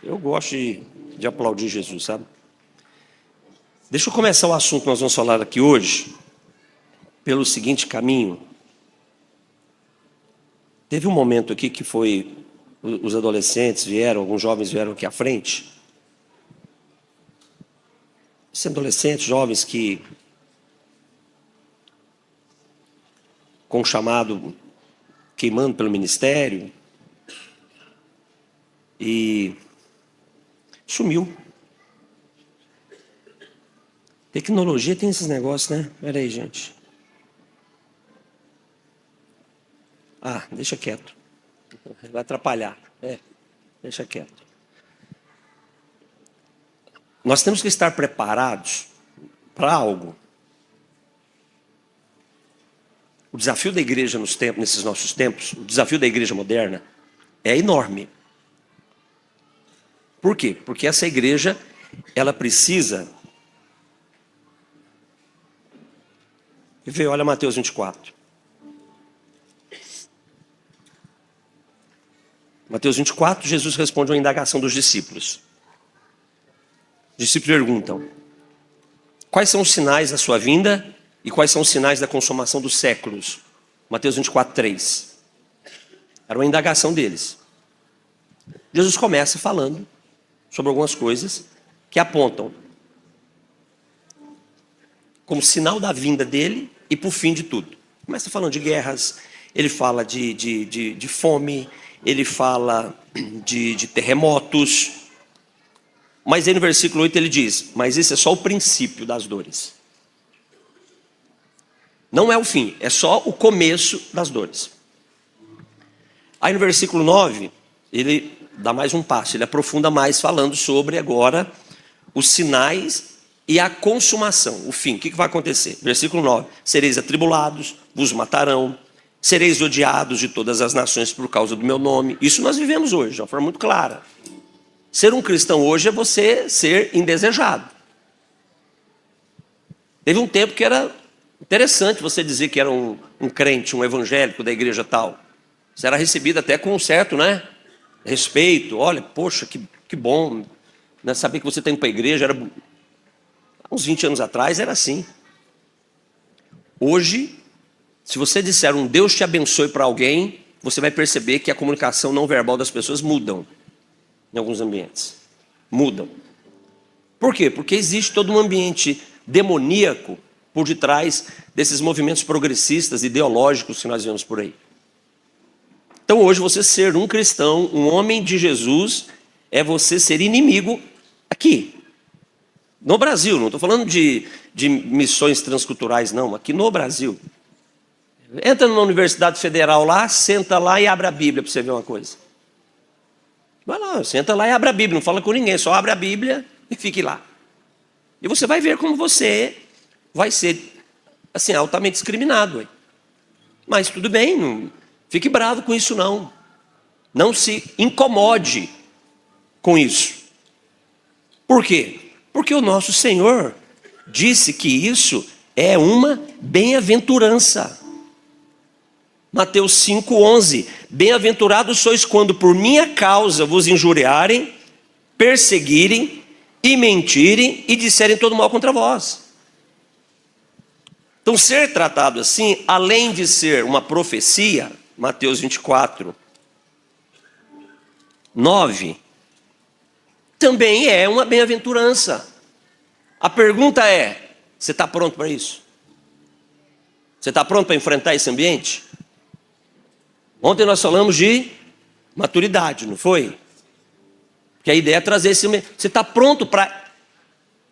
Eu gosto de aplaudir Jesus, sabe? Deixa eu começar o assunto que nós vamos falar aqui hoje pelo seguinte caminho. Teve um momento aqui que foi, os adolescentes vieram, alguns jovens vieram aqui à frente. Esses adolescentes, jovens que, com o chamado queimando pelo ministério, e sumiu. Tecnologia tem esses negócios, né? Pera aí, gente. Ah, deixa quieto. Vai atrapalhar. Deixa quieto. Nós temos que estar preparados para algo. O desafio da igreja nesses nossos tempos, o desafio da igreja moderna, é enorme. Por quê? Porque essa igreja, ela precisa... Olha Mateus 24. Mateus 24, Jesus responde a uma indagação dos discípulos. Os discípulos perguntam: quais são os sinais da sua vinda e quais são os sinais da consumação dos séculos? Mateus 24, 3. Era uma indagação deles. Jesus começa falando sobre algumas coisas que apontam como sinal da vinda dele e para o fim de tudo. Começa falando de guerras, ele fala de fome, ele fala de terremotos. Mas aí no versículo 8 ele diz: mas isso é só o princípio das dores. Não é o fim, é só o começo das dores. Aí no versículo 9, ele dá mais um passo, ele aprofunda mais, falando sobre agora os sinais e a consumação, o fim. O que vai acontecer? Versículo 9: sereis atribulados, vos matarão, sereis odiados de todas as nações por causa do meu nome. Isso nós vivemos hoje, de uma forma muito clara. Ser um cristão hoje é você ser indesejado. Teve um tempo que era interessante você dizer que era um crente, um evangélico da igreja tal. Você era recebido até com um certo, respeito. Olha, poxa, que bom, saber que você está indo para a igreja. Era, uns 20 anos atrás era assim. Hoje, se você disser um Deus te abençoe para alguém, você vai perceber que a comunicação não verbal das pessoas mudam. Em alguns ambientes. Mudam. Por quê? Porque existe todo um ambiente demoníaco por detrás desses movimentos progressistas, ideológicos que nós vemos por aí. Então hoje você ser um cristão, um homem de Jesus, é você ser inimigo aqui. No Brasil, não estou falando de missões transculturais não, aqui no Brasil. Entra numa universidade federal lá, senta lá e abre a Bíblia para você ver uma coisa. Vai lá, senta lá e abre a Bíblia, não fala com ninguém, só abre a Bíblia e fique lá. E você vai ver como você vai ser, assim, altamente discriminado. Mas tudo bem, não fique bravo com isso não. Não se incomode com isso. Por quê? Porque o nosso Senhor disse que isso é uma bem-aventurança. Mateus 5,11: bem-aventurados sois quando por minha causa vos injuriarem, perseguirem e mentirem e disserem todo mal contra vós. Então ser tratado assim, além de ser uma profecia, Mateus 24, 9, também é uma bem-aventurança. A pergunta é: você está pronto para isso? Você está pronto para enfrentar esse ambiente? Ontem nós falamos de maturidade, não foi? Porque a ideia é trazer esse ambiente. Você está pronto para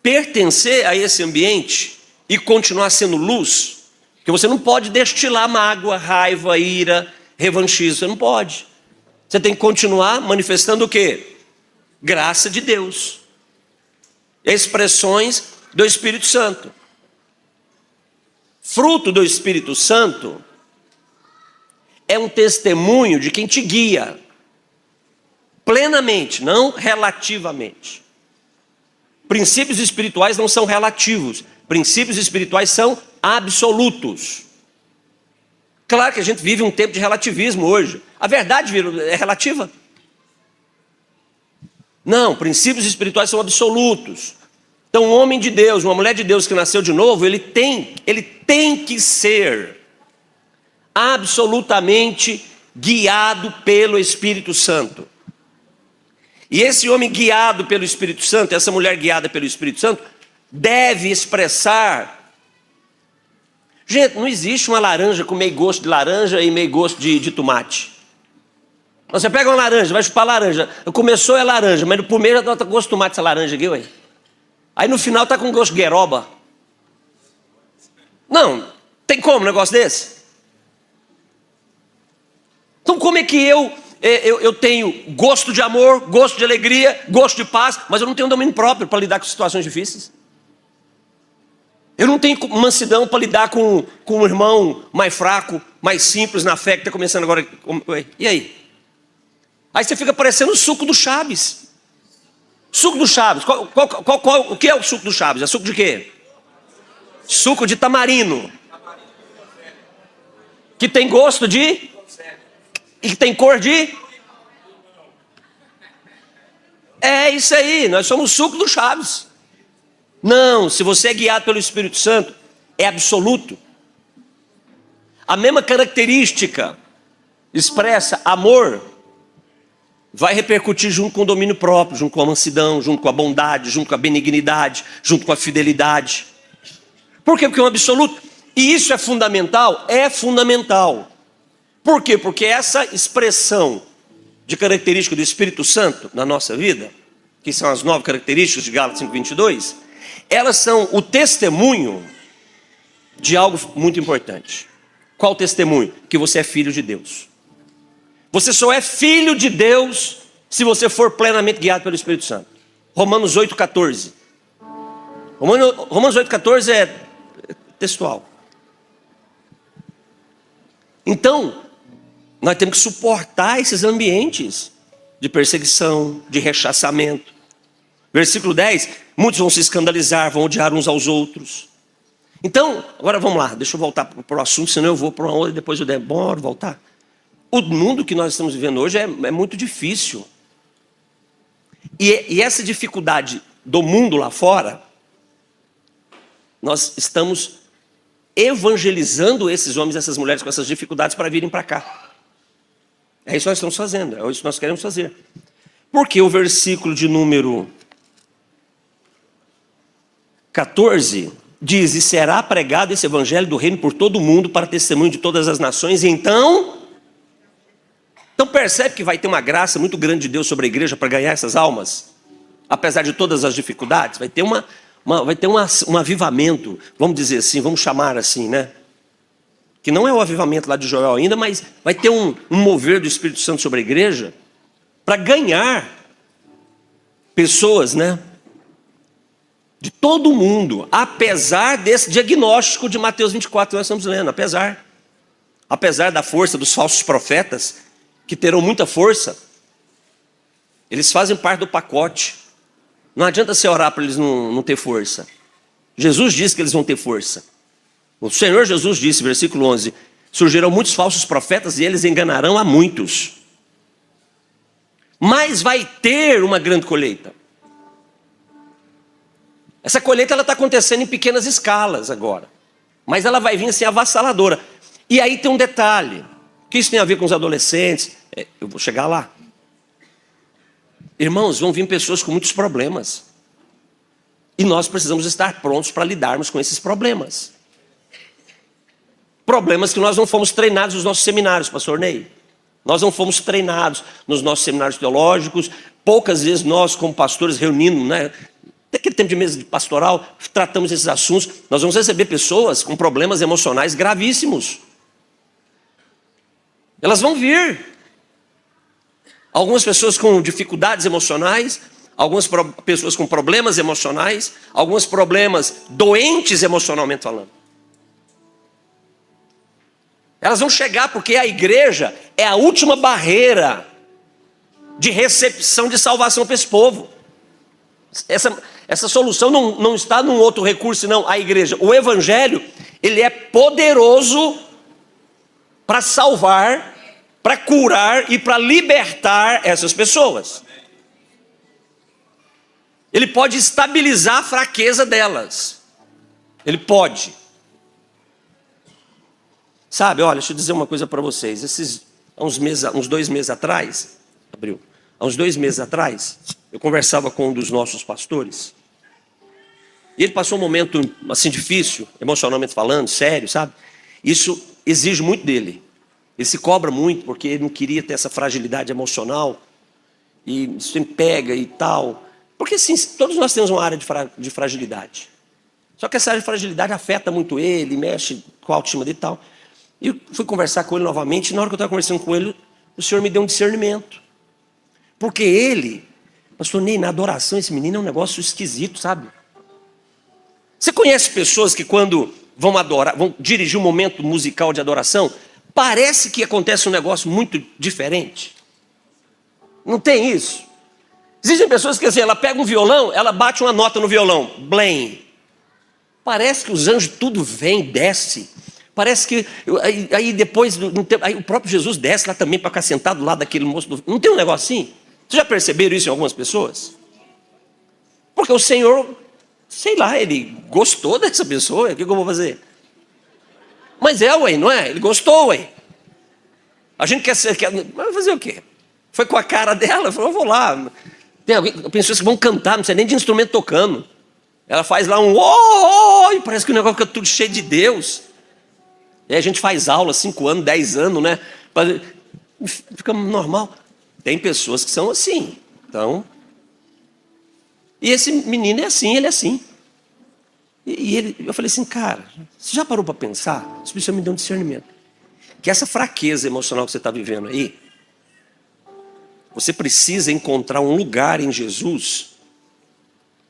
pertencer a esse ambiente e continuar sendo luz? Porque você não pode destilar mágoa, raiva, ira, revanchismo. Você não pode. Você tem que continuar manifestando o quê? Graça de Deus. Expressões do Espírito Santo. Fruto do Espírito Santo é um testemunho de quem te guia plenamente, não relativamente. Princípios espirituais não são relativos, princípios espirituais são absolutos. Claro que a gente vive um tempo de relativismo hoje. A verdade é relativa. Não, princípios espirituais são absolutos. Então, um homem de Deus, uma mulher de Deus que nasceu de novo, ele tem que ser absolutamente guiado pelo Espírito Santo. E esse homem guiado pelo Espírito Santo, essa mulher guiada pelo Espírito Santo, deve expressar. Gente, não existe uma laranja com meio gosto de laranja e meio gosto de tomate. Você pega uma laranja, vai chupar laranja. Começou é laranja, mas no primeiro já tá com gosto de tomate essa laranja aqui, ué. Aí no final tá com gosto de gueroba. Não, tem como um negócio desse? Então como é que eu tenho gosto de amor, gosto de alegria, gosto de paz, mas eu não tenho domínio próprio para lidar com situações difíceis? Eu não tenho mansidão para lidar com um irmão mais fraco, mais simples na fé, que está começando agora. E aí? Aí você fica parecendo o suco do Chaves. Suco do Chaves. O que é o suco do Chaves? É suco de quê? Suco de tamarino. Que tem gosto de... E que tem cor de... É isso aí, nós somos o suco do Chaves. Não, se você é guiado pelo Espírito Santo, é absoluto. A mesma característica expressa amor vai repercutir junto com o domínio próprio, junto com a mansidão, junto com a bondade, junto com a benignidade, junto com a fidelidade. Por quê? Porque é um absoluto. E isso é fundamental? É fundamental. Por quê? Porque essa expressão de característica do Espírito Santo na nossa vida, que são as 9 características de Gálatas 5:22, elas são o testemunho de algo muito importante. Qual o testemunho? Que você é filho de Deus. Você só é filho de Deus se você for plenamente guiado pelo Espírito Santo. Romanos 8,14. Romanos 8,14 é textual. Então, nós temos que suportar esses ambientes de perseguição, de rechaçamento. Versículo 10, muitos vão se escandalizar, vão odiar uns aos outros. Então, agora vamos lá, deixa eu voltar para o assunto, senão eu vou para uma outra e depois eu demoro voltar. O mundo que nós estamos vivendo hoje é muito difícil. E essa dificuldade do mundo lá fora, nós estamos evangelizando esses homens e essas mulheres com essas dificuldades para virem para cá. É isso que nós estamos fazendo, é isso que nós queremos fazer. Porque o versículo de número 14 diz: e será pregado esse evangelho do reino por todo o mundo para testemunho de todas as nações. E então percebe que vai ter uma graça muito grande de Deus sobre a igreja para ganhar essas almas, apesar de todas as dificuldades. Vai ter um avivamento, vamos dizer assim, vamos chamar assim, né? Que não é o avivamento lá de Joel ainda, mas vai ter um mover do Espírito Santo sobre a igreja para ganhar pessoas, né? De todo mundo, apesar desse diagnóstico de Mateus 24 que nós estamos lendo, apesar da força dos falsos profetas, que terão muita força, eles fazem parte do pacote. Não adianta você orar para eles não ter força. Jesus disse que eles vão ter força. O Senhor Jesus disse, versículo 11, surgirão muitos falsos profetas e eles enganarão a muitos. Mas vai ter uma grande colheita. Essa colheita está acontecendo em pequenas escalas agora, mas ela vai vir assim avassaladora. E aí tem um detalhe, que isso tem a ver com os adolescentes, eu vou chegar lá. Irmãos, vão vir pessoas com muitos problemas, e nós precisamos estar prontos para lidarmos com esses problemas. Problemas que nós não fomos treinados nos nossos seminários, pastor Ney. Nós não fomos treinados nos nossos seminários teológicos. Poucas vezes nós, como pastores, reunindo, né? Naquele tempo de mesa de pastoral, tratamos esses assuntos. Nós vamos receber pessoas com problemas emocionais gravíssimos. Elas vão vir. Algumas pessoas com dificuldades emocionais, algumas pessoas com problemas emocionais, alguns problemas doentes emocionalmente falando. Elas vão chegar porque a igreja é a última barreira de recepção de salvação para esse povo. Essa solução não está num outro recurso, senão a igreja. O evangelho, ele é poderoso para salvar, para curar e para libertar essas pessoas. Ele pode estabilizar a fraqueza delas. Ele pode. Sabe, olha, deixa eu dizer uma coisa para vocês. Há uns 2 meses atrás, há uns 2 meses atrás, eu conversava com um dos nossos pastores. E ele passou um momento assim difícil, emocionalmente falando, sério, sabe? Isso exige muito dele. Ele se cobra muito porque ele não queria ter essa fragilidade emocional. E isso sempre pega e tal. Porque sim, todos nós temos uma área de fragilidade. Só que essa área de fragilidade afeta muito ele, mexe com a autoestima dele e tal. E eu fui conversar com ele novamente, e na hora que eu estava conversando com ele, o Senhor me deu um discernimento. Porque ele, pastor Ney, na adoração, esse menino é um negócio esquisito, sabe? Você conhece pessoas que quando vão adorar, vão dirigir um momento musical de adoração, parece que acontece um negócio muito diferente? Não tem isso? Existem pessoas que assim, ela pega um violão, ela bate uma nota no violão, blém. Parece que os anjos tudo vem, desce. Parece que aí depois, aí o próprio Jesus desce lá também para ficar sentado lá daquele moço. Não tem um negócio assim? Vocês já perceberam isso em algumas pessoas? Porque o Senhor, sei lá, ele gostou dessa pessoa, o que eu vou fazer? Mas ué, não é? Ele gostou, ué. A gente vai fazer o quê? Foi com a cara dela, falou, eu vou lá. Tem pessoas que vão cantar, não sei nem de instrumento tocando. Ela faz lá um e parece que o negócio fica tudo cheio de Deus. E aí a gente faz aula, 5 anos, 10 anos, né? Fica normal. Tem pessoas que são assim. Então, e esse menino é assim, ele é assim. Eu falei assim, cara, você já parou para pensar? O Espírito Santo me deu um discernimento. Que essa fraqueza emocional que você está vivendo aí, você precisa encontrar um lugar em Jesus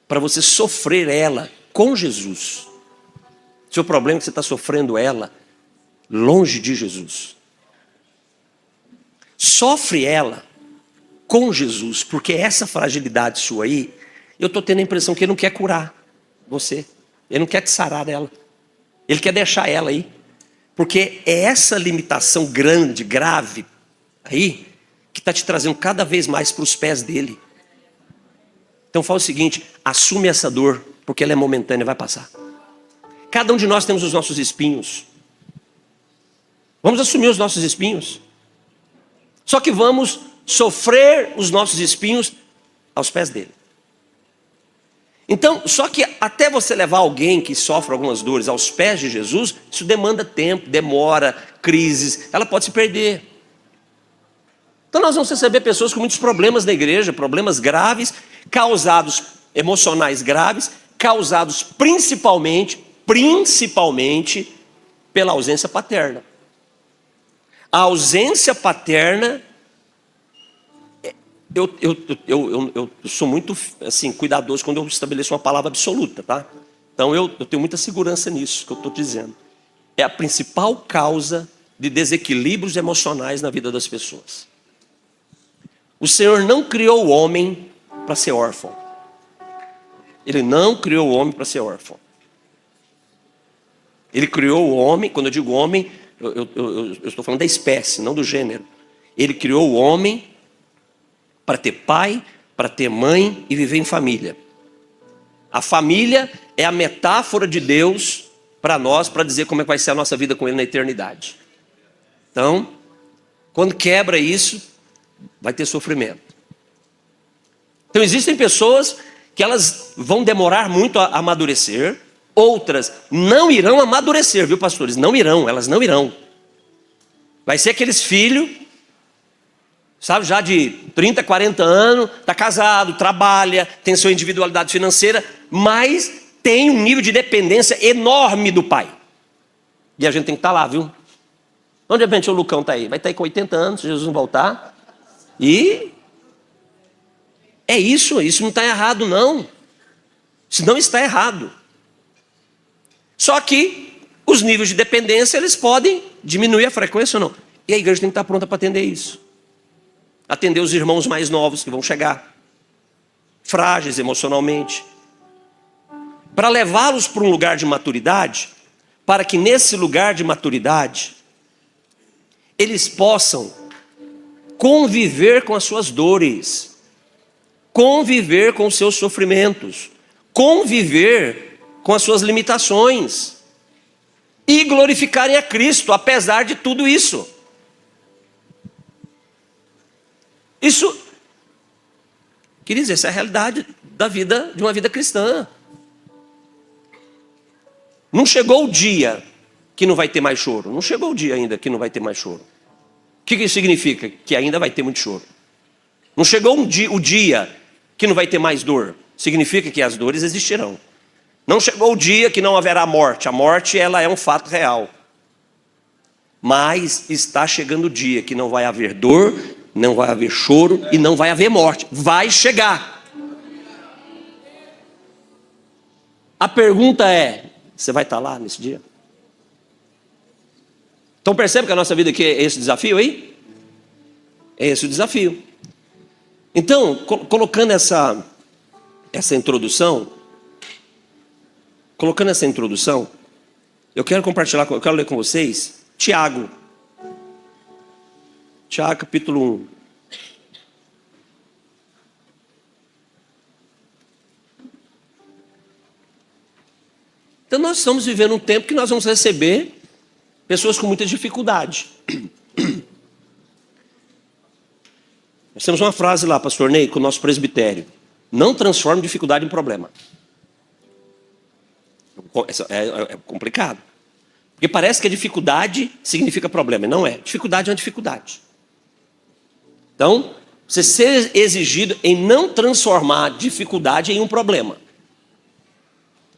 para você sofrer ela com Jesus. Seu problema é que você está sofrendo ela longe de Jesus. Sofre ela com Jesus, porque essa fragilidade sua aí, eu estou tendo a impressão que ele não quer curar você. Ele não quer te sarar dela. Ele quer deixar ela aí. Porque é essa limitação grande, grave, aí, que está te trazendo cada vez mais para os pés dele. Então fala o seguinte, assume essa dor, porque ela é momentânea, vai passar. Cada um de nós temos os nossos espinhos. Vamos assumir os nossos espinhos. Só que vamos sofrer os nossos espinhos aos pés dele. Então, só que até você levar alguém que sofre algumas dores aos pés de Jesus, isso demanda tempo, demora, crises, ela pode se perder. Então nós vamos receber pessoas com muitos problemas na igreja, problemas graves, causados, emocionais graves, causados principalmente pela ausência paterna. A ausência paterna, eu sou muito assim, cuidadoso quando eu estabeleço uma palavra absoluta, tá? Então eu tenho muita segurança nisso que eu estou dizendo. É a principal causa de desequilíbrios emocionais na vida das pessoas. O Senhor não criou o homem para ser órfão. Ele não criou o homem para ser órfão. Ele criou o homem, quando eu digo homem, eu estou falando da espécie, não do gênero. Ele criou o homem para ter pai, para ter mãe e viver em família. A família é a metáfora de Deus para nós, para dizer como é que vai ser a nossa vida com Ele na eternidade. Então, quando quebra isso, vai ter sofrimento. Então existem pessoas que elas vão demorar muito a amadurecer, outras não irão amadurecer, viu pastores? Elas não irão. Vai ser aqueles filhos, sabe, já de 30, 40 anos, está casado, trabalha, tem sua individualidade financeira, mas tem um nível de dependência enorme do pai. E a gente tem que estar lá, viu? Onde de repente o Lucão está aí? Vai estar aí com 80 anos, se Jesus não voltar. E é isso não está errado não. Isso não está errado. Só que os níveis de dependência, eles podem diminuir a frequência ou não. E a igreja tem que estar pronta para atender isso. Atender os irmãos mais novos que vão chegar, frágeis emocionalmente, para levá-los para um lugar de maturidade, para que nesse lugar de maturidade, eles possam conviver com as suas dores, conviver com os seus sofrimentos, conviver com as suas limitações e glorificarem a Cristo, apesar de tudo isso. Isso, queridos, essa é a realidade da vida, de uma vida cristã. Não chegou o dia que não vai ter mais choro. Não chegou o dia ainda que não vai ter mais choro. O que isso significa? Que ainda vai ter muito choro. Não chegou o dia que não vai ter mais dor. Significa que as dores existirão. Não chegou o dia que não haverá morte. A morte, ela é um fato real. Mas está chegando o dia que não vai haver dor, não vai haver choro e não vai haver morte. Vai chegar. A pergunta é: você vai estar lá nesse dia? Então percebe que a nossa vida aqui é esse desafio aí? É esse o desafio. Então, colocando essa introdução, eu quero ler com vocês Tiago. Tiago, capítulo 1. Então nós estamos vivendo um tempo que nós vamos receber pessoas com muita dificuldade. Nós temos uma frase lá, pastor Ney, com o nosso presbitério: não transforme dificuldade em problema. É complicado. Porque parece que a dificuldade significa problema. Não é. Dificuldade é uma dificuldade. Então, você ser exigido em não transformar dificuldade em um problema.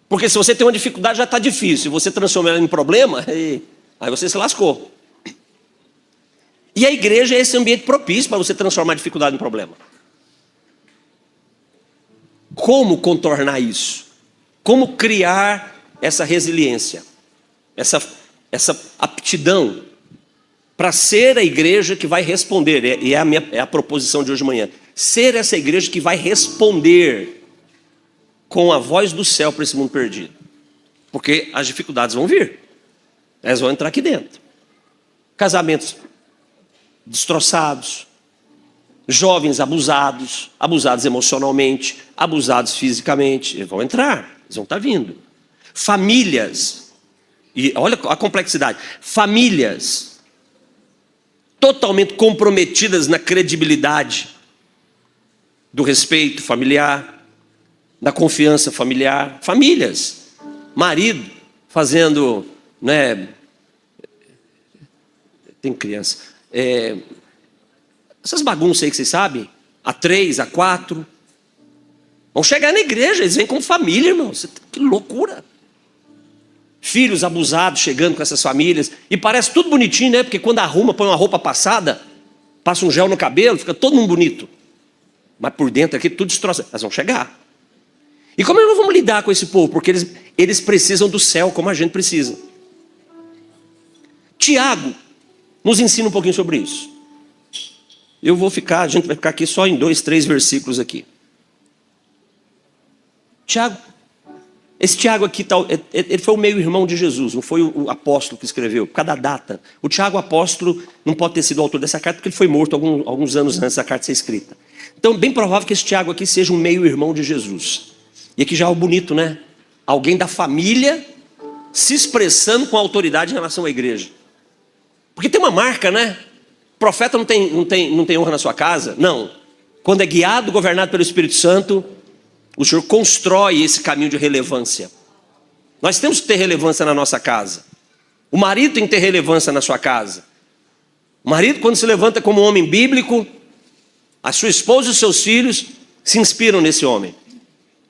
Porque se você tem uma dificuldade, já está difícil. Se você transforma ela em problema, aí você se lascou. E a igreja é esse ambiente propício para você transformar a dificuldade em problema. Como contornar isso? Como criar essa resiliência? Essa aptidão para ser a igreja que vai responder. E é a proposição de hoje de manhã. Ser essa igreja que vai responder com a voz do céu para esse mundo perdido. Porque as dificuldades vão vir. Elas vão entrar aqui dentro. Casamentos destroçados, jovens abusados emocionalmente, abusados fisicamente, eles vão entrar, eles vão estar vindo. Famílias, e olha a complexidade, famílias totalmente comprometidas na credibilidade do respeito familiar, da confiança familiar, famílias, marido fazendo, tem criança, essas bagunças aí que vocês sabem, A3, A4, vão chegar na igreja, eles vêm como família, irmão, que loucura. Filhos abusados chegando com essas famílias, e parece tudo bonitinho, né? Porque quando arruma, põe uma roupa passada, passa um gel no cabelo, fica todo mundo bonito, mas por dentro aqui tudo destroça. Elas vão chegar. E como nós vamos lidar com esse povo? Porque eles precisam do céu como a gente precisa. Tiago nos ensina um pouquinho sobre isso. A gente vai ficar aqui só em 2, 3 versículos aqui. Tiago, esse Tiago aqui, ele foi o meio-irmão de Jesus, não foi o apóstolo que escreveu, por causa da data. O Tiago apóstolo não pode ter sido o autor dessa carta, porque ele foi morto alguns anos antes da carta ser escrita. Então, bem provável que esse Tiago aqui seja um meio-irmão de Jesus. E aqui já é o bonito, né? Alguém da família se expressando com autoridade em relação à igreja. Porque tem uma marca, né? O profeta não tem honra na sua casa? Não. Quando é guiado, governado pelo Espírito Santo, o Senhor constrói esse caminho de relevância. Nós temos que ter relevância na nossa casa. O marido tem que ter relevância na sua casa. O marido, quando se levanta como um homem bíblico, a sua esposa e os seus filhos se inspiram nesse homem.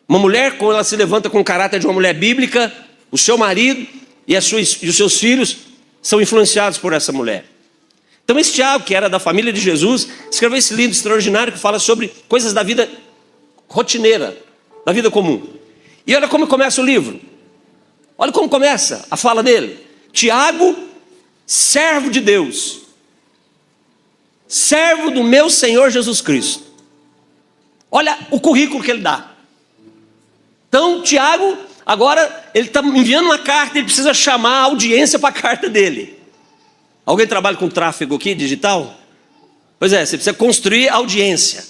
Uma mulher, quando ela se levanta com o caráter de uma mulher bíblica, o seu marido e os seus filhos são influenciados por essa mulher. Então esse Tiago, que era da família de Jesus, escreveu esse livro extraordinário que fala sobre coisas da vida rotineira, da vida comum. E olha como começa o livro. Olha como começa a fala dele. Tiago, servo de Deus, servo do meu Senhor Jesus Cristo. Olha o currículo que ele dá. Então Tiago, agora ele está enviando uma carta, ele precisa chamar a audiência para a carta dele. Alguém trabalha com tráfego aqui, digital? Pois é, você precisa construir audiência.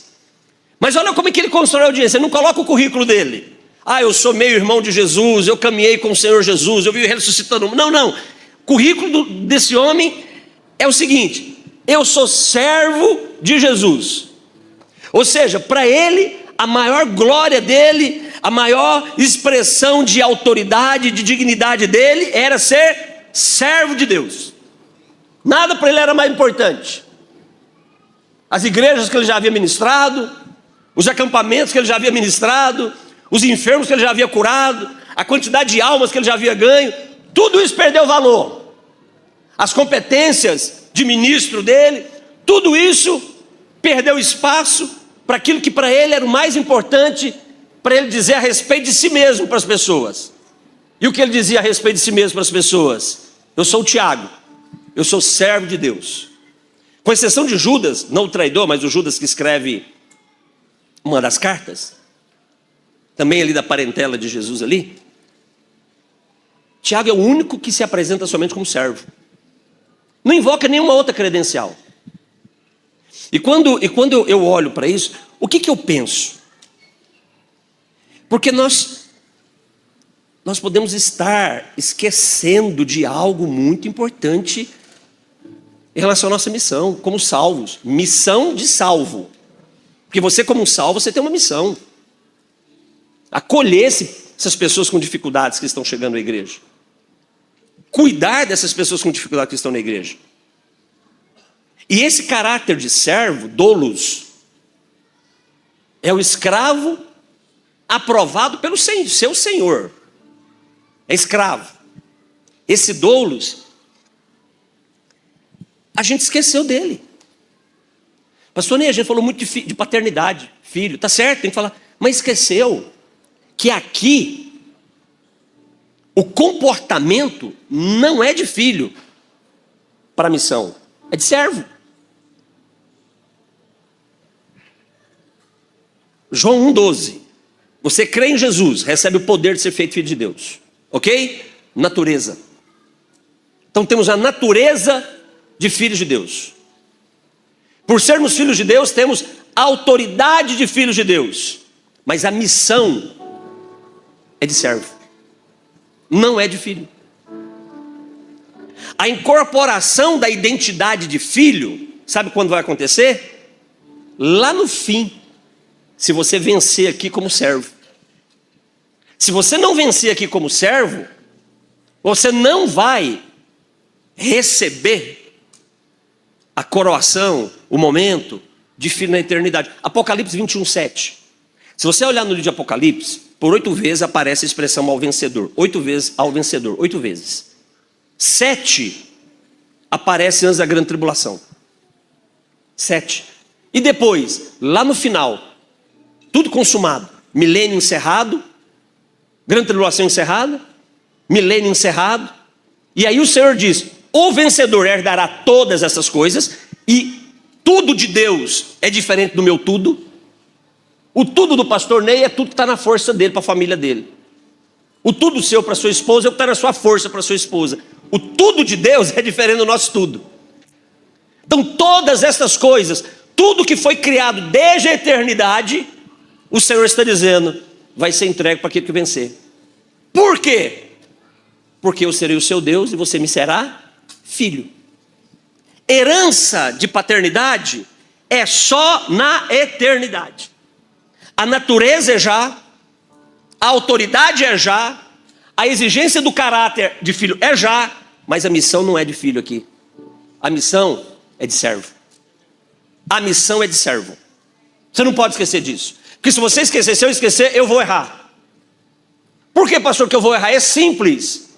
Mas olha como é que ele constrói a audiência. Ele não coloca o currículo dele. Eu sou meio irmão de Jesus, eu caminhei com o Senhor Jesus, eu vi ele ressuscitando. Não. O currículo desse homem é o seguinte: eu sou servo de Jesus. Ou seja, para ele, a maior glória dele, a maior expressão de autoridade, de dignidade dele, era ser servo de Deus. Nada para ele era mais importante. As igrejas que ele já havia ministrado, os acampamentos que ele já havia ministrado, os enfermos que ele já havia curado, a quantidade de almas que ele já havia ganho, tudo isso perdeu valor. As competências de ministro dele, tudo isso perdeu espaço para aquilo que para ele era o mais importante, para ele dizer a respeito de si mesmo para as pessoas. E o que ele dizia a respeito de si mesmo para as pessoas? Eu sou o Tiago, eu sou servo de Deus. Com exceção de Judas, não o traidor, mas o Judas que escreve uma das cartas, também ali da parentela de Jesus ali, Tiago é o único que se apresenta somente como servo. Não invoca nenhuma outra credencial. E quando eu olho para isso, o que eu penso? Porque nós podemos estar esquecendo de algo muito importante em relação à nossa missão, como salvos. Missão de salvo. Porque você, como salvo, você tem uma missão. Acolher essas pessoas com dificuldades que estão chegando à igreja. Cuidar dessas pessoas com dificuldades que estão na igreja. E esse caráter de servo, doulos, é o escravo aprovado pelo seu senhor. É escravo. Esse doulos, a gente esqueceu dele. Pastor Ney, a gente falou muito de paternidade, filho, tá certo, tem que falar, mas esqueceu que aqui o comportamento não é de filho para a missão, é de servo. João 1,12. Você crê em Jesus, recebe o poder de ser feito filho de Deus. Ok? Natureza. Então temos a natureza de filhos de Deus. Por sermos filhos de Deus, temos a autoridade de filhos de Deus. Mas a missão é de servo, não é de filho. A incorporação da identidade de filho, sabe quando vai acontecer? Lá no fim, se você vencer aqui como servo. Se você não vencer aqui como servo, você não vai receber a coroação, o momento de filho na eternidade. Apocalipse 21:7. Se você olhar no livro de Apocalipse, por 8 vezes aparece a expressão ao vencedor. 8 vezes ao vencedor, 8 vezes. 7 aparece antes da grande tribulação. 7. E depois, lá no final, tudo consumado. Milênio encerrado, grande tribulação encerrada, milênio encerrado. E aí o Senhor diz, o vencedor herdará todas essas coisas, e tudo de Deus é diferente do meu tudo. O tudo do pastor Ney é tudo que está na força dele, para a família dele. O tudo seu para sua esposa é o que está na sua força para sua esposa. O tudo de Deus é diferente do nosso tudo. Então todas essas coisas, tudo que foi criado desde a eternidade, o Senhor está dizendo, vai ser entregue para aquele que vencer. Por quê? Porque eu serei o seu Deus e você me será filho. Herança de paternidade é só na eternidade. A natureza é já, a autoridade é já, a exigência do caráter de filho é já, mas a missão não é de filho aqui. A missão é de servo. A missão é de servo. Você não pode esquecer disso. Porque se você esquecer, se eu esquecer, eu vou errar. Por que, pastor, que eu vou errar? É simples.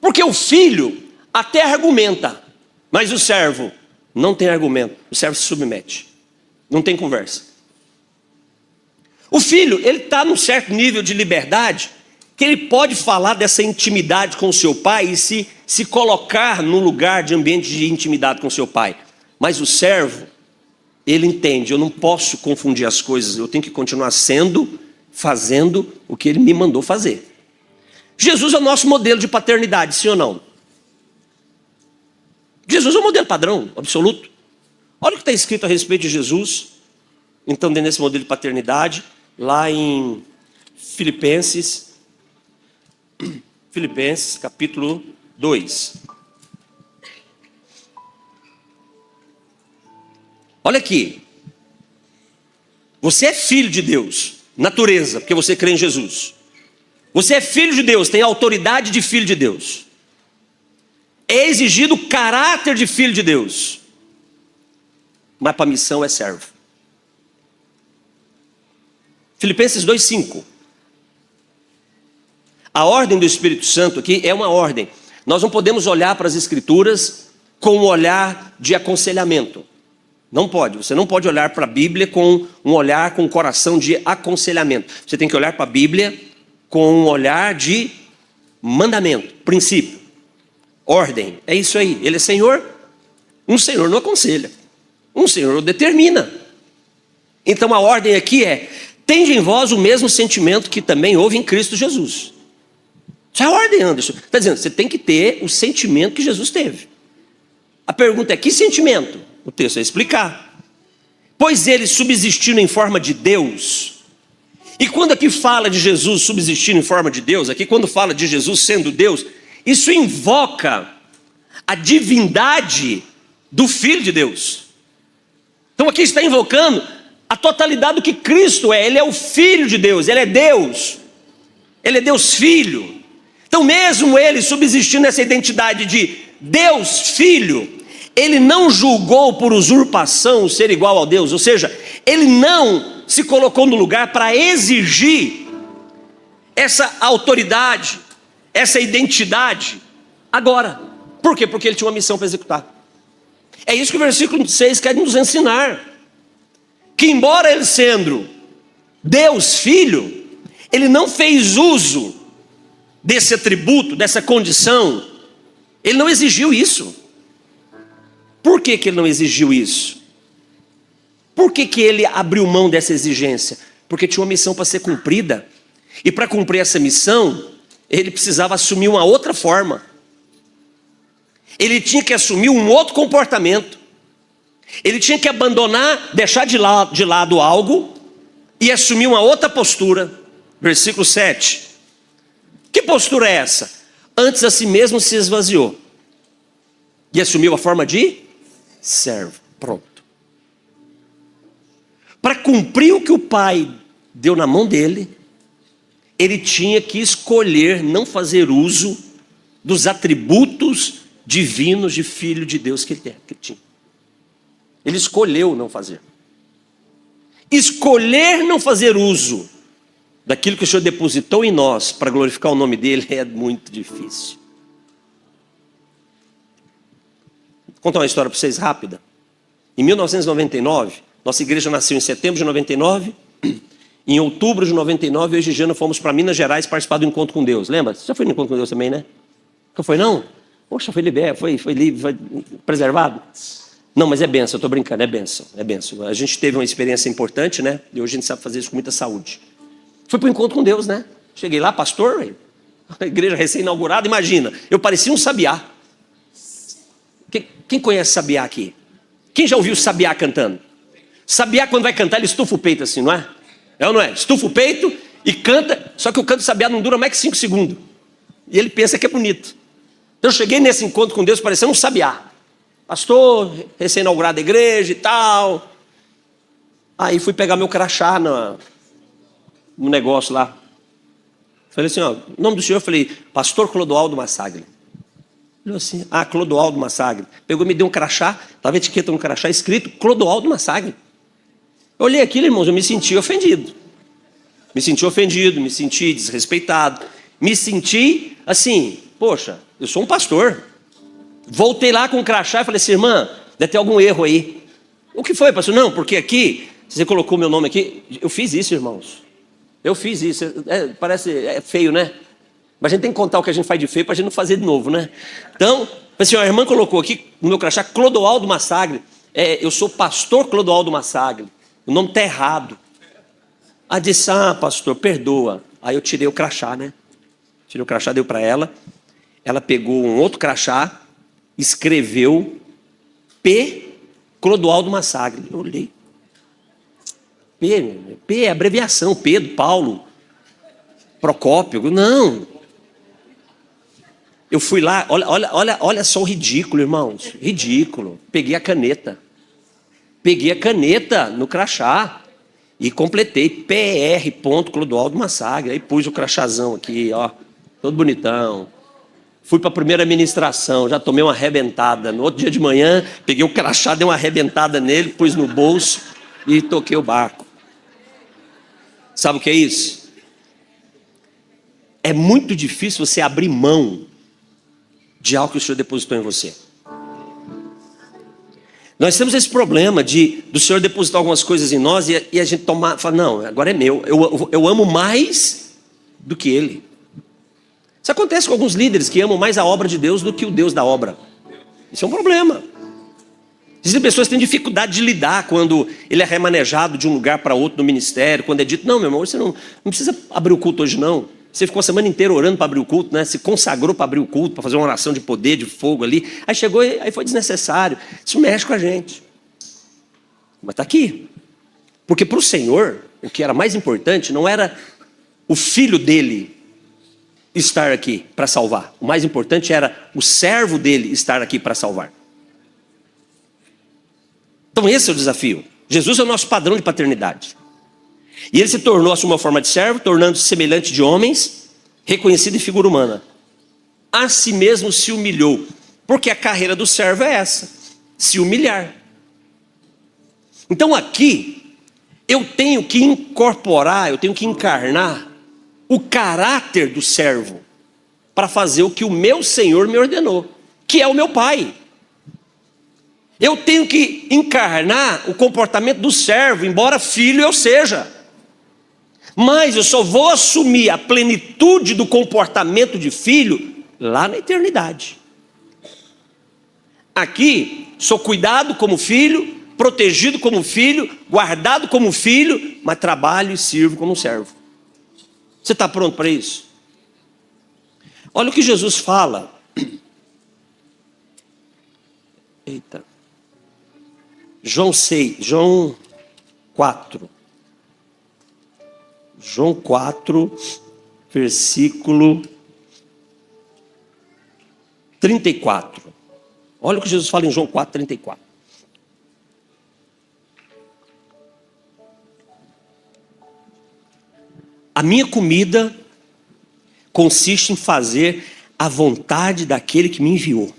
Porque o filho até argumenta, mas o servo não tem argumento. O servo se submete. Não tem conversa. O filho, ele está num certo nível de liberdade, que ele pode falar dessa intimidade com o seu pai e se colocar no lugar de ambiente de intimidade com o seu pai. Mas o servo, ele entende, eu não posso confundir as coisas, eu tenho que continuar fazendo o que ele me mandou fazer. Jesus é o nosso modelo de paternidade, sim ou não? Jesus é o modelo padrão, absoluto. Olha o que está escrito a respeito de Jesus Então, dentro desse modelo de paternidade, lá em Filipenses capítulo 2. Olha aqui. Você é filho de Deus, natureza, porque você crê em Jesus. Você é filho de Deus, tem autoridade de filho de Deus. É exigido o caráter de filho de Deus. Mas para a missão é servo. Filipenses 2,5. A ordem do Espírito Santo aqui é uma ordem. Nós não podemos olhar para as Escrituras com um olhar de aconselhamento. Não pode. Você não pode olhar para a Bíblia com um olhar, com um coração de aconselhamento. Você tem que olhar para a Bíblia com um olhar de mandamento, princípio, ordem. É isso aí. Ele é Senhor. Um Senhor não aconselha. Um Senhor determina. Então a ordem aqui é: tende em vós o mesmo sentimento que também houve em Cristo Jesus. Isso é a ordem, Anderson. Está dizendo, você tem que ter o sentimento que Jesus teve. A pergunta é: que sentimento? O texto vai explicar. Pois ele, subsistindo em forma de Deus. E quando aqui fala de Jesus subsistindo em forma de Deus, aqui quando fala de Jesus sendo Deus, isso invoca a divindade do Filho de Deus. Então aqui está invocando a totalidade do que Cristo é. Ele é o Filho de Deus, Ele é Deus. Ele é Deus Filho. Então mesmo Ele subsistindo nessa identidade de Deus Filho, Ele não julgou por usurpação ser igual a Deus. Ou seja, Ele não se colocou no lugar para exigir essa autoridade, essa identidade agora. Por quê? Porque Ele tinha uma missão para executar. É isso que o versículo 6 quer nos ensinar. Que embora Ele sendo Deus Filho, Ele não fez uso desse atributo, dessa condição. Ele não exigiu isso. Por que Ele não exigiu isso? Por que Ele abriu mão dessa exigência? Porque tinha uma missão para ser cumprida. E para cumprir essa missão, Ele precisava assumir uma outra forma. Ele tinha que assumir um outro comportamento. Ele tinha que abandonar, deixar de lado algo e assumir uma outra postura. Versículo 7. Que postura é essa? Antes a si mesmo se esvaziou e assumiu a forma de servo. Pronto. Para cumprir o que o Pai deu na mão dele, ele tinha que escolher não fazer uso dos atributos divinos de Filho de Deus que ele tinha. Ele escolheu não fazer. Escolher não fazer uso daquilo que o Senhor depositou em nós para glorificar o nome dele é muito difícil. Vou contar uma história para vocês rápida. Em 1999, nossa igreja nasceu em setembro de 99. Em outubro de 99, eu e Gigiana fomos para Minas Gerais participar do Encontro com Deus. Lembra? Você já foi no Encontro com Deus também, né? Nunca foi, não? Poxa, foi liberto, foi livre, foi preservado? Não, mas é bênção, eu estou brincando, é bênção, é bênção. A gente teve uma experiência importante, né? E hoje a gente sabe fazer isso com muita saúde. Fui para o Encontro com Deus, né? Cheguei lá, pastor, a igreja recém-inaugurada, imagina, eu parecia um sabiá. Quem conhece sabiá aqui? Quem já ouviu sabiá cantando? Sabiá, quando vai cantar, ele estufa o peito assim, não é? É ou não é? Estufa o peito e canta, só que o canto sabiá não dura mais que 5 segundos. E ele pensa que é bonito. Então eu cheguei nesse encontro com Deus parecendo um sabiá. Pastor, recém-inaugurado da igreja e tal. Aí fui pegar meu crachá no negócio lá. Falei assim, ó, o nome do senhor, eu falei, pastor Clodoaldo Massagli. Ele falou assim, Clodoaldo Massagli. Pegou e me deu um crachá, estava a etiqueta no crachá escrito Clodoaldo Massagli. Eu olhei aquilo, irmãos, eu me senti ofendido. Me senti desrespeitado. Me senti assim, poxa, eu sou um pastor. Voltei lá com o crachá e falei assim, irmã, deve ter algum erro aí. O que foi, pastor? Não, porque aqui, você colocou meu nome aqui. Eu fiz isso, irmãos. Eu fiz isso. Parece feio, né? Mas a gente tem que contar o que a gente faz de feio para a gente não fazer de novo, né? Então, assim, a irmã colocou aqui no meu crachá Clodoaldo Massagli. Eu sou pastor Clodoaldo Massagli. O nome está errado. Aí disse, pastor, perdoa. Aí eu tirei o crachá, né? Tirei o crachá, deu para ela. Ela pegou um outro crachá, escreveu P. Clodoaldo Massagli. Eu olhei. P é abreviação, Pedro, Paulo, Procópio, não. Eu fui lá, olha só o ridículo, irmãos, ridículo. Peguei a caneta no crachá e completei PR. Clodoaldo Massagre. Aí pus o crachazão aqui, ó, todo bonitão. Fui para a primeira ministração, já tomei uma arrebentada. No outro dia de manhã, peguei o crachá, dei uma arrebentada nele, pus no bolso e toquei o barco. Sabe o que é isso? É muito difícil você abrir mão de algo que o Senhor depositou em você. Nós temos esse problema do Senhor depositar algumas coisas em nós e a gente fala, não, agora é meu, eu amo mais do que Ele. Isso acontece com alguns líderes que amam mais a obra de Deus do que o Deus da obra. Isso é um problema. Existem pessoas que têm dificuldade de lidar quando ele é remanejado de um lugar para outro no ministério, quando é dito, não, meu irmão, você não precisa abrir o culto hoje não. Você ficou a semana inteira orando para abrir o culto, né? Se consagrou para abrir o culto, para fazer uma oração de poder, de fogo ali. Aí chegou e aí foi desnecessário. Isso mexe com a gente. Mas está aqui. Porque para o Senhor, o que era mais importante não era o filho dele estar aqui para salvar. O mais importante era o servo dele estar aqui para salvar. Então esse é o desafio. Jesus é o nosso padrão de paternidade. E ele se tornou, assumiu uma forma de servo, tornando-se semelhante de homens, reconhecido em figura humana. A si mesmo se humilhou. Porque a carreira do servo é essa, se humilhar. Então aqui, eu tenho que incorporar, eu tenho que encarnar o caráter do servo para fazer o que o meu Senhor me ordenou, que é o meu Pai. Eu tenho que encarnar o comportamento do servo, embora filho eu seja. Mas eu só vou assumir a plenitude do comportamento de filho lá na eternidade. Aqui, sou cuidado como filho, protegido como filho, guardado como filho, mas trabalho e sirvo como servo. Você está pronto para isso? Olha o que Jesus fala. Eita. João 4. João 4, versículo 34. Olha o que Jesus fala em João 4, 34. A minha comida consiste em fazer a vontade daquele que me enviou.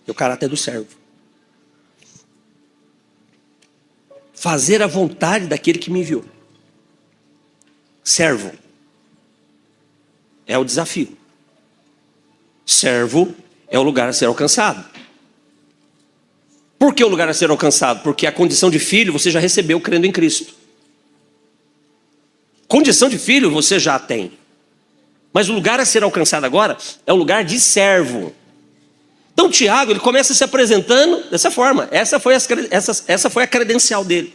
É o caráter do servo. Fazer a vontade daquele que me enviou. Servo é o desafio. Servo é o lugar a ser alcançado. Por que o lugar a ser alcançado? Porque a condição de filho você já recebeu crendo em Cristo. Condição de filho você já tem. Mas o lugar a ser alcançado agora é o lugar de servo. Então Tiago, ele começa se apresentando dessa forma. Essa foi a credencial dele.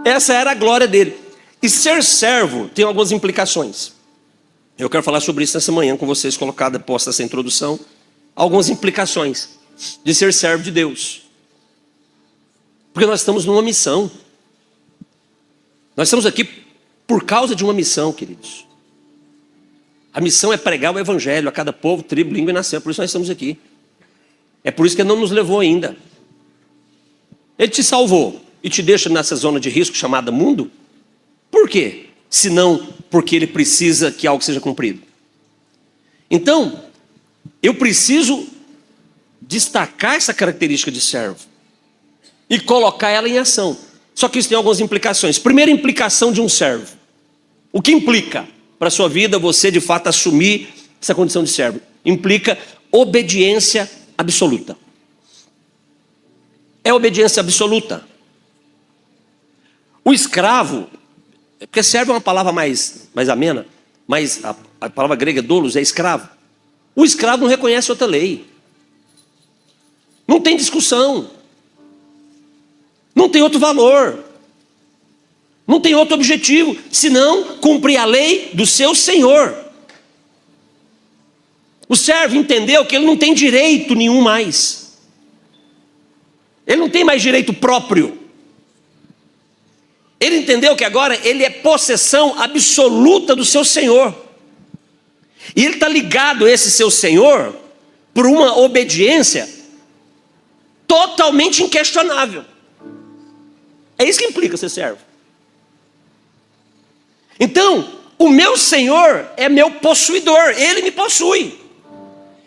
Essa era a glória dele. E ser servo tem algumas implicações. Eu quero falar sobre isso nessa manhã com vocês, colocada, posta essa introdução. Algumas implicações de ser servo de Deus. Porque nós estamos numa missão. Nós estamos aqui por causa de uma missão, queridos. A missão é pregar o evangelho a cada povo, tribo, língua e nação. Por isso nós estamos aqui. É por isso que ele não nos levou ainda. Ele te salvou e te deixa nessa zona de risco chamada mundo. Por quê? Se não porque ele precisa que algo seja cumprido. Então, eu preciso destacar essa característica de servo e colocar ela em ação. Só que isso tem algumas implicações. Primeira implicação de um servo. O que implica para a sua vida você de fato assumir essa condição de servo? Implica obediência absoluta. É obediência absoluta. O escravo, porque servo é uma palavra mais amena, mas a palavra grega doulos é escravo. O escravo não reconhece outra lei. Não tem discussão. Não tem outro valor. Não tem outro objetivo, senão cumprir a lei do seu Senhor. O servo entendeu que ele não tem direito nenhum mais. Ele não tem mais direito próprio. Ele entendeu que agora ele é possessão absoluta do seu Senhor. E ele está ligado a esse seu Senhor por uma obediência totalmente inquestionável. É isso que implica ser servo. Então, o meu Senhor é meu possuidor, Ele me possui.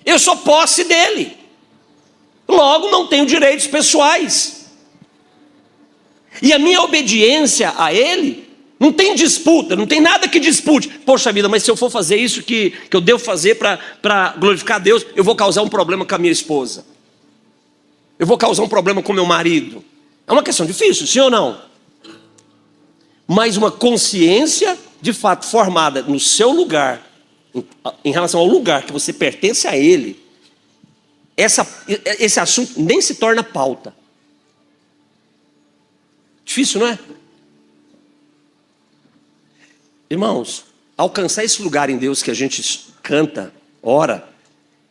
Eu sou posse dEle. Logo, não tenho direitos pessoais. E a minha obediência a Ele não tem disputa, não tem nada que dispute. Poxa vida, mas se eu for fazer isso que eu devo fazer para glorificar a Deus, eu vou causar um problema com a minha esposa. Eu vou causar um problema com meu marido. É uma questão difícil, sim ou não? Mas uma consciência de fato formada no seu lugar, em relação ao lugar que você pertence a Ele, esse assunto nem se torna pauta. Difícil, não é? Irmãos, alcançar esse lugar em Deus que a gente canta, ora,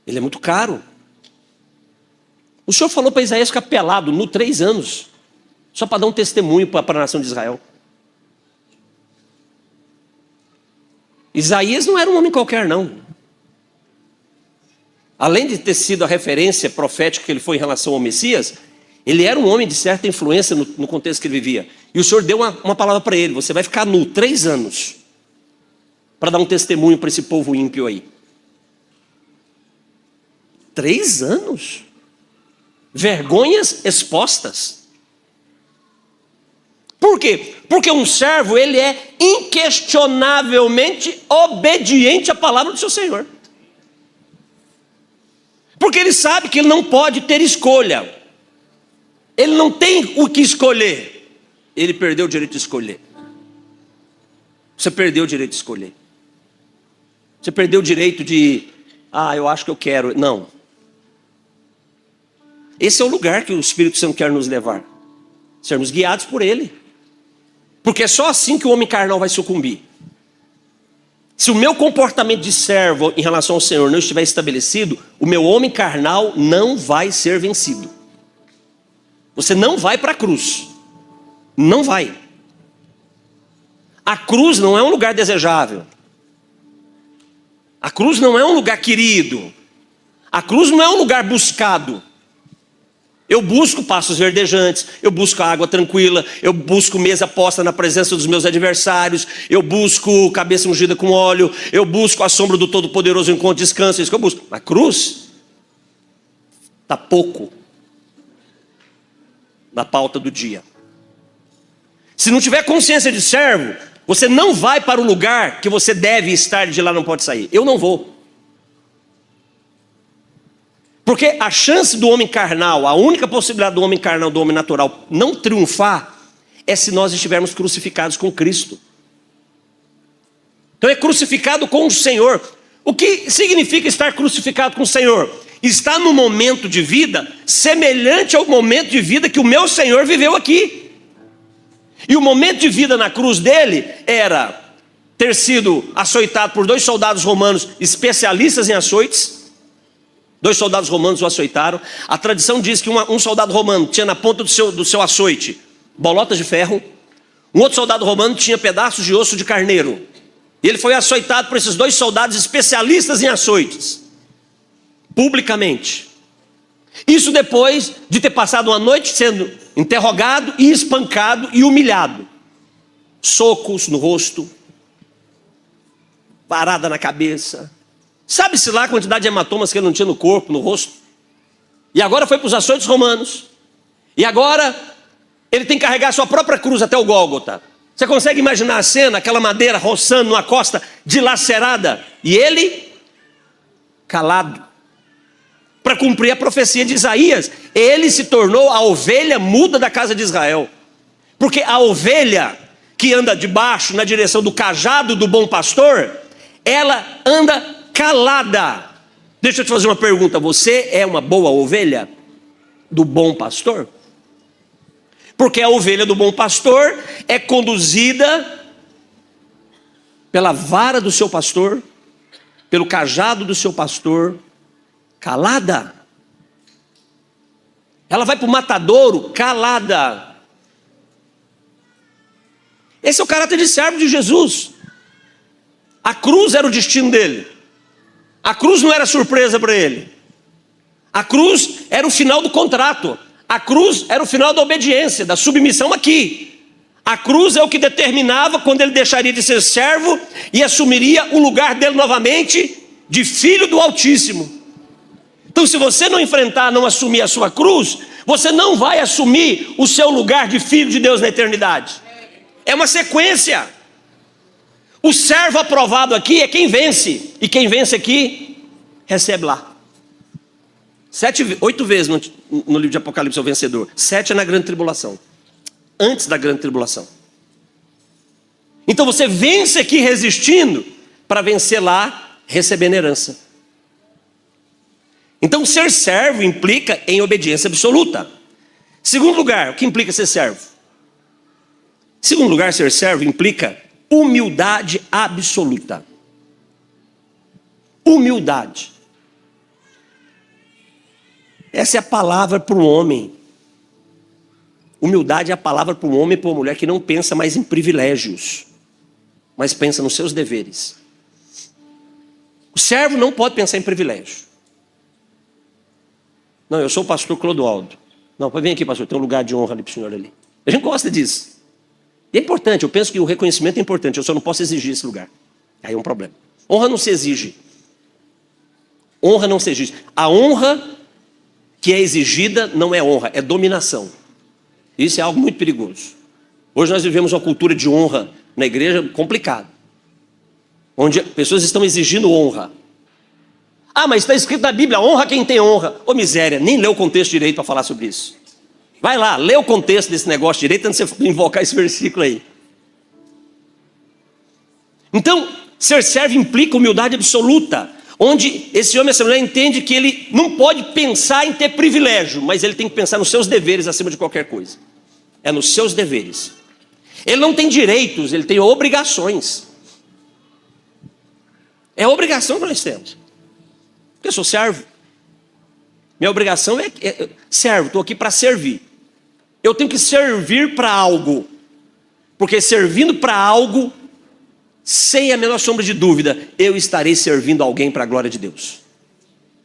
ele é muito caro. O Senhor falou para Isaías ficar pelado no 3 anos, só para dar um testemunho para a nação de Israel. Isaías não era um homem qualquer, não. Além de ter sido a referência profética que ele foi em relação ao Messias, ele era um homem de certa influência no contexto que ele vivia. E o Senhor deu uma palavra para ele: você vai ficar nu 3 anos, para dar um testemunho para esse povo ímpio aí. 3 anos? Vergonhas expostas. Por quê? Porque um servo, ele é inquestionavelmente obediente à palavra do seu Senhor. Porque ele sabe que ele não pode ter escolha. Ele não tem o que escolher. Ele perdeu o direito de escolher. Você perdeu o direito de escolher. Você perdeu o direito de, eu acho que eu quero. Não. Esse é o lugar que o Espírito Santo quer nos levar. Sermos guiados por Ele. Porque é só assim que o homem carnal vai sucumbir. Se o meu comportamento de servo em relação ao Senhor não estiver estabelecido, o meu homem carnal não vai ser vencido. Você não vai para a cruz. Não vai. A cruz não é um lugar desejável. A cruz não é um lugar querido. A cruz não é um lugar buscado. Eu busco pastos verdejantes, eu busco água tranquila, eu busco mesa posta na presença dos meus adversários, eu busco cabeça ungida com óleo, eu busco a sombra do Todo-Poderoso enquanto descanso, é isso que eu busco. A cruz está pouco na pauta do dia. Se não tiver consciência de servo, você não vai para o lugar que você deve estar e de lá não pode sair. Eu não vou. Porque a chance do homem carnal, a única possibilidade do homem carnal, do homem natural não triunfar, é se nós estivermos crucificados com Cristo. Então é crucificado com o Senhor. O que significa estar crucificado com o Senhor? Está no momento de vida semelhante ao momento de vida que o meu Senhor viveu aqui. E o momento de vida na cruz dele era ter sido açoitado por 2 soldados romanos especialistas em açoites. 2 soldados romanos o açoitaram. A tradição diz que um soldado romano tinha na ponta do seu açoite bolotas de ferro. Um outro soldado romano tinha pedaços de osso de carneiro. E ele foi açoitado por esses 2 soldados especialistas em açoites, publicamente. Isso depois de ter passado uma noite sendo interrogado e espancado e humilhado. Socos no rosto, parada na cabeça. Sabe-se lá a quantidade de hematomas que ele não tinha no corpo, no rosto. E agora foi para os açoites romanos. E agora ele tem que carregar a sua própria cruz até o Gólgota. Você consegue imaginar a cena? Aquela madeira roçando numa costa dilacerada. E ele calado. Para cumprir a profecia de Isaías, ele se tornou a ovelha muda da casa de Israel. Porque a ovelha que anda debaixo na direção do cajado do bom pastor, ela anda calada. Deixa eu te fazer uma pergunta: você é uma boa ovelha do bom pastor? Porque a ovelha do bom pastor é conduzida pela vara do seu pastor, pelo cajado do seu pastor, calada. Ela vai para o matadouro calada. Esse é o caráter de servo de Jesus. A cruz era o destino dele. A cruz não era surpresa para ele. A cruz era o final do contrato. A cruz era o final da obediência, da submissão aqui. A cruz é o que determinava quando ele deixaria de ser servo e assumiria o lugar dele novamente de filho do Altíssimo. Então, se você não enfrentar, não assumir a sua cruz, você não vai assumir o seu lugar de filho de Deus na eternidade. É uma sequência. O servo aprovado aqui é quem vence. E quem vence aqui, recebe lá. 8 vezes no livro de Apocalipse é o vencedor. 7 é na grande tribulação. Antes da grande tribulação. Então você vence aqui resistindo, para vencer lá, recebendo herança. Então ser servo implica em obediência absoluta. Segundo lugar, o que implica ser servo? Segundo lugar, ser servo implica humildade absoluta. Humildade. Essa é a palavra para o homem. Humildade é a palavra para um homem e para uma mulher que não pensa mais em privilégios, mas pensa nos seus deveres. O servo não pode pensar em privilégio. Não, eu sou o pastor Clodoaldo. Não, vem aqui, pastor, tem um lugar de honra ali para o senhor ali. A gente gosta disso. E é importante, eu penso que o reconhecimento é importante, eu só não posso exigir esse lugar. Aí é um problema. Honra não se exige. Honra não se exige. A honra que é exigida não é honra, é dominação. Isso é algo muito perigoso. Hoje nós vivemos uma cultura de honra na igreja complicada, onde pessoas estão exigindo honra. Ah, mas está escrito na Bíblia, honra quem tem honra. Ô miséria, nem lê o contexto direito para falar sobre isso. Vai lá, lê o contexto desse negócio direito antes de você invocar esse versículo aí. Então, ser servo implica humildade absoluta, onde esse homem, essa mulher entende que ele não pode pensar em ter privilégio, mas ele tem que pensar nos seus deveres acima de qualquer coisa. É nos seus deveres. Ele não tem direitos, ele tem obrigações. É a obrigação que nós temos. Porque eu sou servo. Minha obrigação é servo, estou aqui para servir. Eu tenho que servir para algo. Porque servindo para algo, sem a menor sombra de dúvida, eu estarei servindo alguém para a glória de Deus.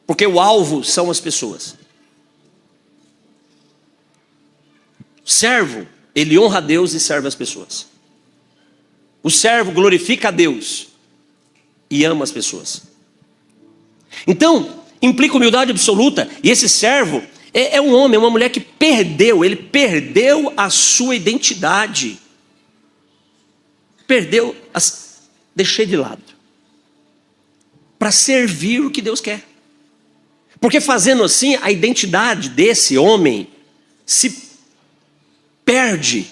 Porque o alvo são as pessoas. O servo, ele honra a Deus e serve as pessoas. O servo glorifica a Deus e ama as pessoas. Então, implica humildade absoluta. E esse servo é um homem, é uma mulher que perdeu a sua identidade. Deixei de lado. Para servir o que Deus quer. Porque fazendo assim, a identidade desse homem se perde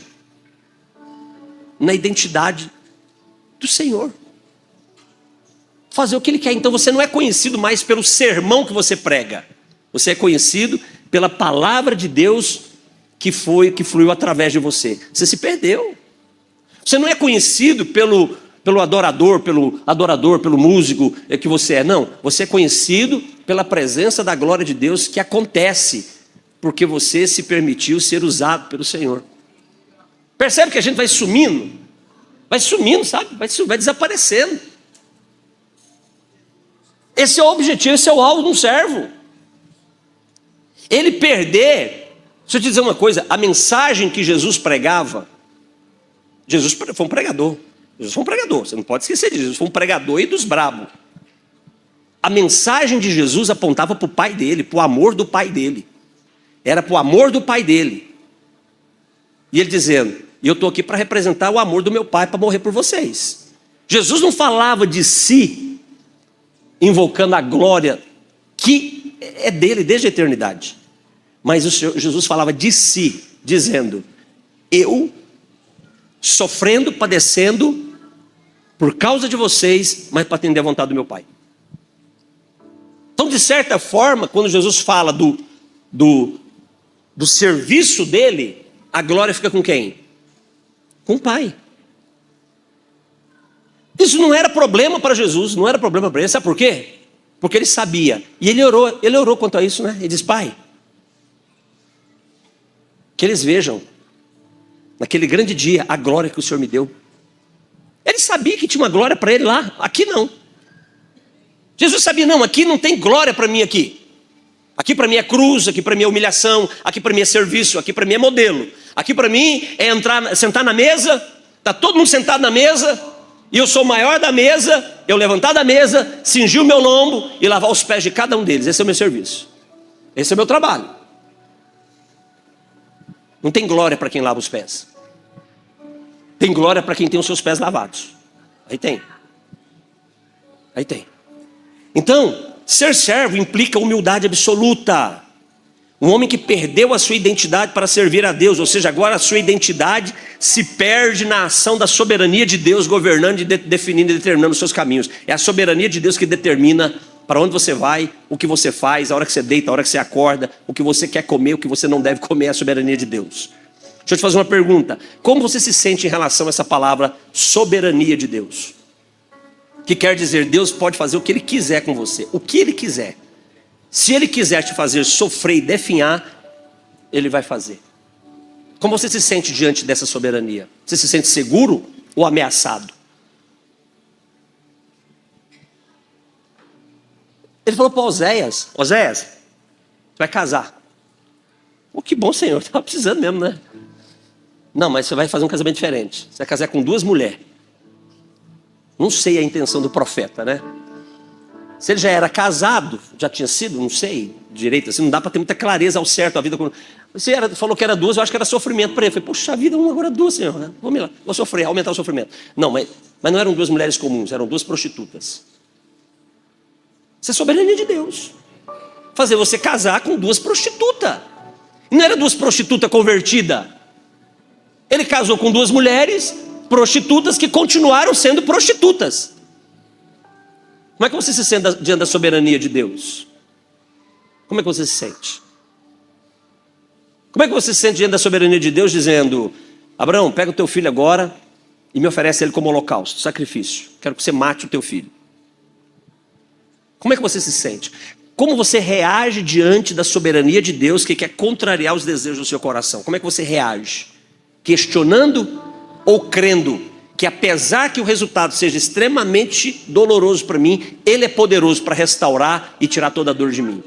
na identidade do Senhor. Fazer o que Ele quer. Então você não é conhecido mais pelo sermão que você prega. Você é conhecido pela palavra de Deus que fluiu através de você. Você se perdeu. Você não é conhecido pelo adorador, pelo músico que você é. Não, você é conhecido pela presença da glória de Deus que acontece porque você se permitiu ser usado pelo Senhor. Percebe que a gente vai sumindo? Vai sumindo, sabe? Vai desaparecendo. Esse é o objetivo, esse é o alvo de um servo. Ele perder, deixa eu te dizer uma coisa, a mensagem que Jesus pregava, Jesus foi um pregador. Jesus foi um pregador, você não pode esquecer disso. Jesus foi um pregador e dos brabos. A mensagem de Jesus apontava para o pai dele, para o amor do pai dele. Era para o amor do pai dele. E ele dizendo, e eu estou aqui para representar o amor do meu pai para morrer por vocês. Jesus não falava de si, invocando a glória que é dele desde a eternidade. Mas Jesus falava de si, dizendo, eu sofrendo, padecendo, por causa de vocês, mas para atender a vontade do meu pai. Então, de certa forma, quando Jesus fala do serviço dele, a glória fica com quem? Com o pai. Isso não era problema para Jesus, não era problema para ele, sabe por quê? Porque ele sabia, e ele orou quanto a isso, né? Ele diz, pai, Que eles vejam, naquele grande dia, a glória que o Senhor me deu. Ele sabia que tinha uma glória para ele lá, aqui não. Jesus sabia, não, aqui não tem glória para mim aqui. Aqui para mim é cruz, aqui para mim é humilhação, aqui para mim é serviço, aqui para mim é modelo. Aqui para mim é entrar, sentar na mesa, está todo mundo sentado na mesa, e eu sou o maior da mesa, eu levantar da mesa, cingir o meu lombo e lavar os pés de cada um deles. Esse é o meu serviço. Esse é o meu trabalho. Não tem glória para quem lava os pés. Tem glória para quem tem os seus pés lavados. Aí tem. Aí tem. Então, ser servo implica humildade absoluta. Um homem que perdeu a sua identidade para servir a Deus, ou seja, agora a sua identidade se perde na ação da soberania de Deus, governando e definindo e determinando os seus caminhos. É a soberania de Deus que determina para onde você vai, o que você faz, a hora que você deita, a hora que você acorda, o que você quer comer, o que você não deve comer, é a soberania de Deus. Deixa eu te fazer uma pergunta. Como você se sente em relação a essa palavra soberania de Deus? Que quer dizer, Deus pode fazer o que Ele quiser com você, o que Ele quiser. Se Ele quiser te fazer sofrer e definhar, Ele vai fazer. Como você se sente diante dessa soberania? Você se sente seguro ou ameaçado? Ele falou para Oséias, Oséias, você vai casar. Oh, que bom, Senhor, estava precisando mesmo, né? Não, mas você vai fazer um casamento diferente. Você vai casar com 2 mulheres. Não sei a intenção do profeta, né? Se ele já era casado, já tinha sido, não sei direito, assim, não dá para ter muita clareza ao certo a vida. Você falou que era 2, eu acho que era sofrimento para ele. Eu falei, poxa vida, agora 2, Senhor, né? Vamos lá, vou sofrer, aumentar o sofrimento. Não, mas não eram 2 mulheres comuns, eram 2 prostitutas. Isso é soberania de Deus. Fazer você casar com 2 prostitutas. Não era 2 prostitutas convertidas. Ele casou com 2 mulheres prostitutas que continuaram sendo prostitutas. Como é que você se sente diante da soberania de Deus? Como é que você se sente? Como é que você se sente diante da soberania de Deus dizendo, Abraão, pega o teu filho agora e me oferece ele como holocausto, sacrifício. Quero que você mate o teu filho. Como é que você se sente? Como você reage diante da soberania de Deus que quer contrariar os desejos do seu coração? Como é que você reage? Questionando ou crendo que apesar que o resultado seja extremamente doloroso para mim, Ele é poderoso para restaurar e tirar toda a dor de mim?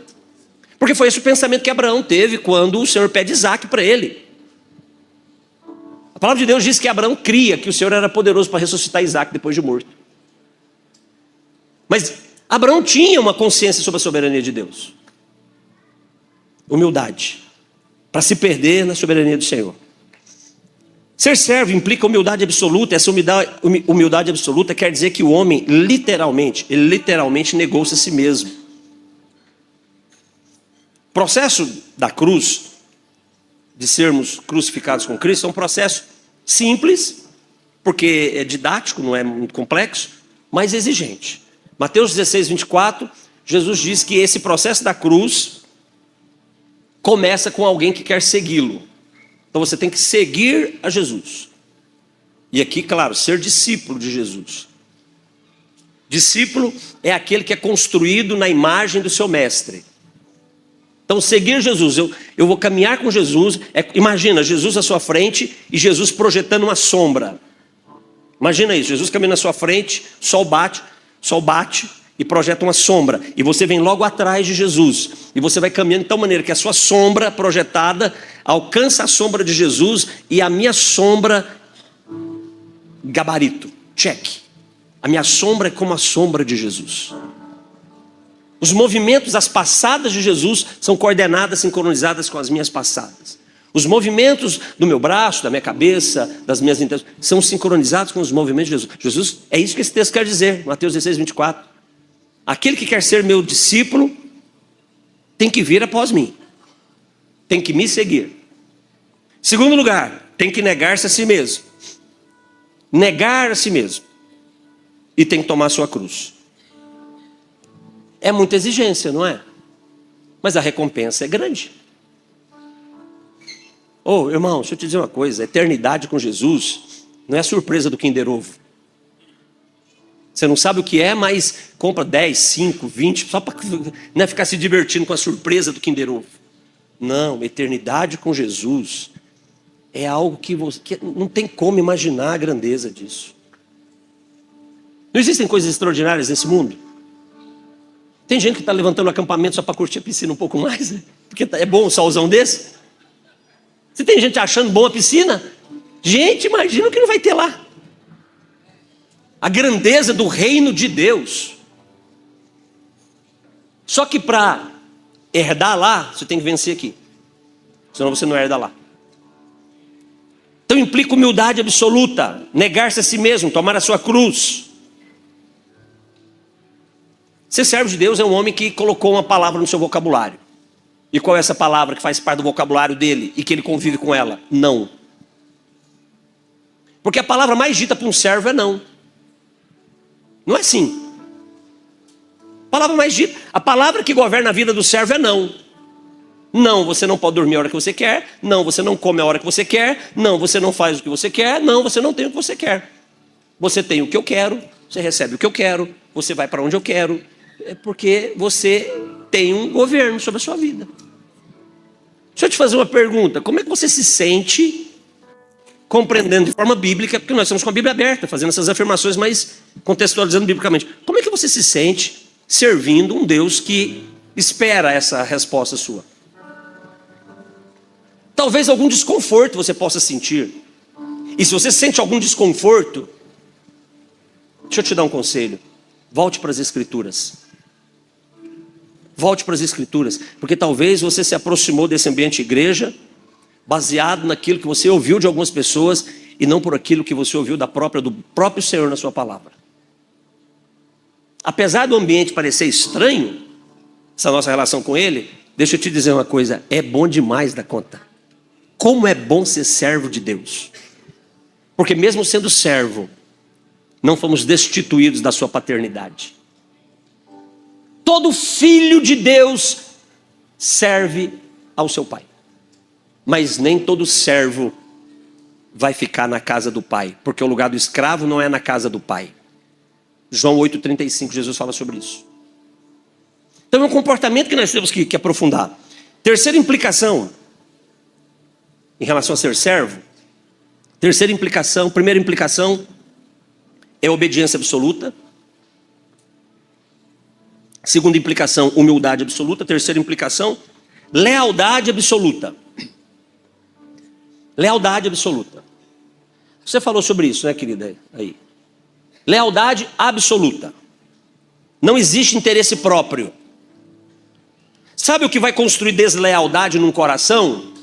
Porque foi esse o pensamento que Abraão teve quando o Senhor pede Isaac para ele. A palavra de Deus diz que Abraão cria que o Senhor era poderoso para ressuscitar Isaac depois de morto. Mas Abraão tinha uma consciência sobre a soberania de Deus. Humildade. Para se perder na soberania do Senhor. Ser servo implica humildade absoluta. Essa humildade absoluta quer dizer que o homem ele literalmente negou-se a si mesmo. O processo da cruz, de sermos crucificados com Cristo, é um processo simples, porque é didático, não é muito complexo, mas exigente. Mateus 16, 24, Jesus diz que esse processo da cruz começa com alguém que quer segui-lo. Então você tem que seguir a Jesus. E aqui, claro, ser discípulo de Jesus. Discípulo é aquele que é construído na imagem do seu mestre. Então seguir Jesus, eu vou caminhar com Jesus. Imagina, Jesus à sua frente e Jesus projetando uma sombra. Imagina isso, Jesus caminhando à sua frente, sol bate e projeta uma sombra. E você vem logo atrás de Jesus. E você vai caminhando de tal maneira que a sua sombra projetada alcança a sombra de Jesus e a minha sombra, gabarito, check. A minha sombra é como a sombra de Jesus. Os movimentos, as passadas de Jesus são coordenadas, sincronizadas com as minhas passadas. Os movimentos do meu braço, da minha cabeça, das minhas intenções, são sincronizados com os movimentos de Jesus. É isso que esse texto quer dizer, Mateus 16, 24. Aquele que quer ser meu discípulo tem que vir após mim. Tem que me seguir. Segundo lugar, tem que negar-se a si mesmo. Negar a si mesmo. E tem que tomar a sua cruz. É muita exigência, não é? Mas a recompensa é grande. Oh, irmão, deixa eu te dizer uma coisa. A eternidade com Jesus não é a surpresa do Kinder Ovo. Você não sabe o que é, mas compra 10, 5, 20, só para não ficar se divertindo com a surpresa do Kinder Ovo. Não, eternidade com Jesus é algo que não tem como imaginar a grandeza disso. Não existem coisas extraordinárias nesse mundo? Tem gente que está levantando acampamento só para curtir a piscina um pouco mais, né? Porque é bom um solzão desse. Se tem gente achando bom a piscina, gente, imagina o que não vai ter lá. A grandeza do reino de Deus. Só que para herdar lá, você tem que vencer aqui. Senão você não herda lá. Então implica humildade absoluta, negar-se a si mesmo, tomar a sua cruz. Ser servo de Deus é um homem que colocou uma palavra no seu vocabulário. E qual é essa palavra que faz parte do vocabulário dele e que ele convive com ela? Não. Porque a palavra mais dita para um servo é não. Não é assim. A palavra mais dita, a palavra que governa a vida do servo é não. Não, você não pode dormir a hora que você quer. Não, você não come a hora que você quer. Não, você não faz o que você quer. Não, você não tem o que você quer. Você tem o que eu quero, você recebe o que eu quero, você vai para onde eu quero. É porque você tem um governo sobre a sua vida. Deixa eu te fazer uma pergunta. Como é que você se sente compreendendo de forma bíblica, porque nós estamos com a Bíblia aberta, fazendo essas afirmações, mas contextualizando biblicamente. Como é que você se sente servindo um Deus que espera essa resposta sua? Talvez algum desconforto você possa sentir. E se você sente algum desconforto, deixa eu te dar um conselho. Volte para as Escrituras. Volte para as Escrituras, porque talvez você se aproximou desse ambiente de igreja baseado naquilo que você ouviu de algumas pessoas e não por aquilo que você ouviu do próprio Senhor na sua palavra. Apesar do ambiente parecer estranho, essa nossa relação com Ele, deixa eu te dizer uma coisa, é bom demais da conta. Como é bom ser servo de Deus. Porque mesmo sendo servo, não fomos destituídos da sua paternidade. Todo filho de Deus serve ao seu pai. Mas nem todo servo vai ficar na casa do pai, porque o lugar do escravo não é na casa do pai. João 8,35, Jesus fala sobre isso. Então é um comportamento que nós temos que aprofundar. Terceira implicação, em relação a ser servo. Primeira implicação é obediência absoluta. Segunda implicação, humildade absoluta. Terceira implicação, lealdade absoluta. Lealdade absoluta. Você falou sobre isso, né, querida? Aí. Lealdade absoluta. Não existe interesse próprio. Sabe o que vai construir deslealdade num coração?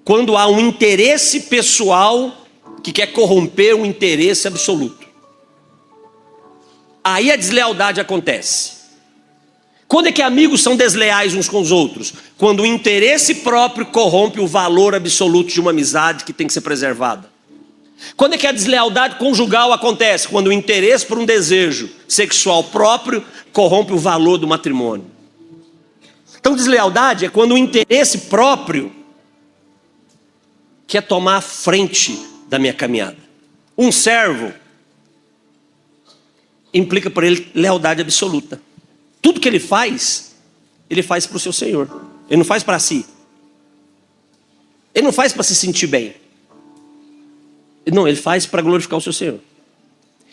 Quando há um interesse pessoal que quer corromper um interesse absoluto. Aí a deslealdade acontece. Quando é que amigos são desleais uns com os outros? Quando o interesse próprio corrompe o valor absoluto de uma amizade que tem que ser preservada. Quando é que a deslealdade conjugal acontece? Quando o interesse por um desejo sexual próprio corrompe o valor do matrimônio. Então deslealdade é quando o interesse próprio quer tomar a frente da minha caminhada. Um servo implica por ele lealdade absoluta. Tudo que ele faz para o seu Senhor. Ele não faz para si. Ele não faz para se sentir bem. Não, ele faz para glorificar o seu Senhor.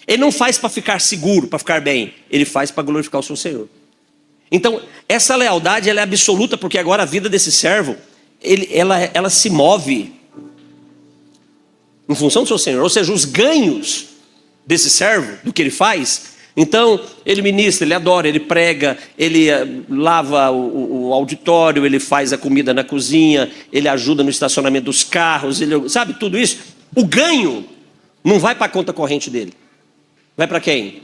Ele não faz para ficar seguro, para ficar bem. Ele faz para glorificar o seu Senhor. Então, essa lealdade ela é absoluta, porque agora a vida desse servo, ela se move em função do seu Senhor. Ou seja, os ganhos desse servo, do que ele faz. Então, ele ministra, ele adora, ele prega, ele lava o auditório, ele faz a comida na cozinha, ele ajuda no estacionamento dos carros, ele, sabe, tudo isso. O ganho não vai para a conta corrente dele. Vai para quem?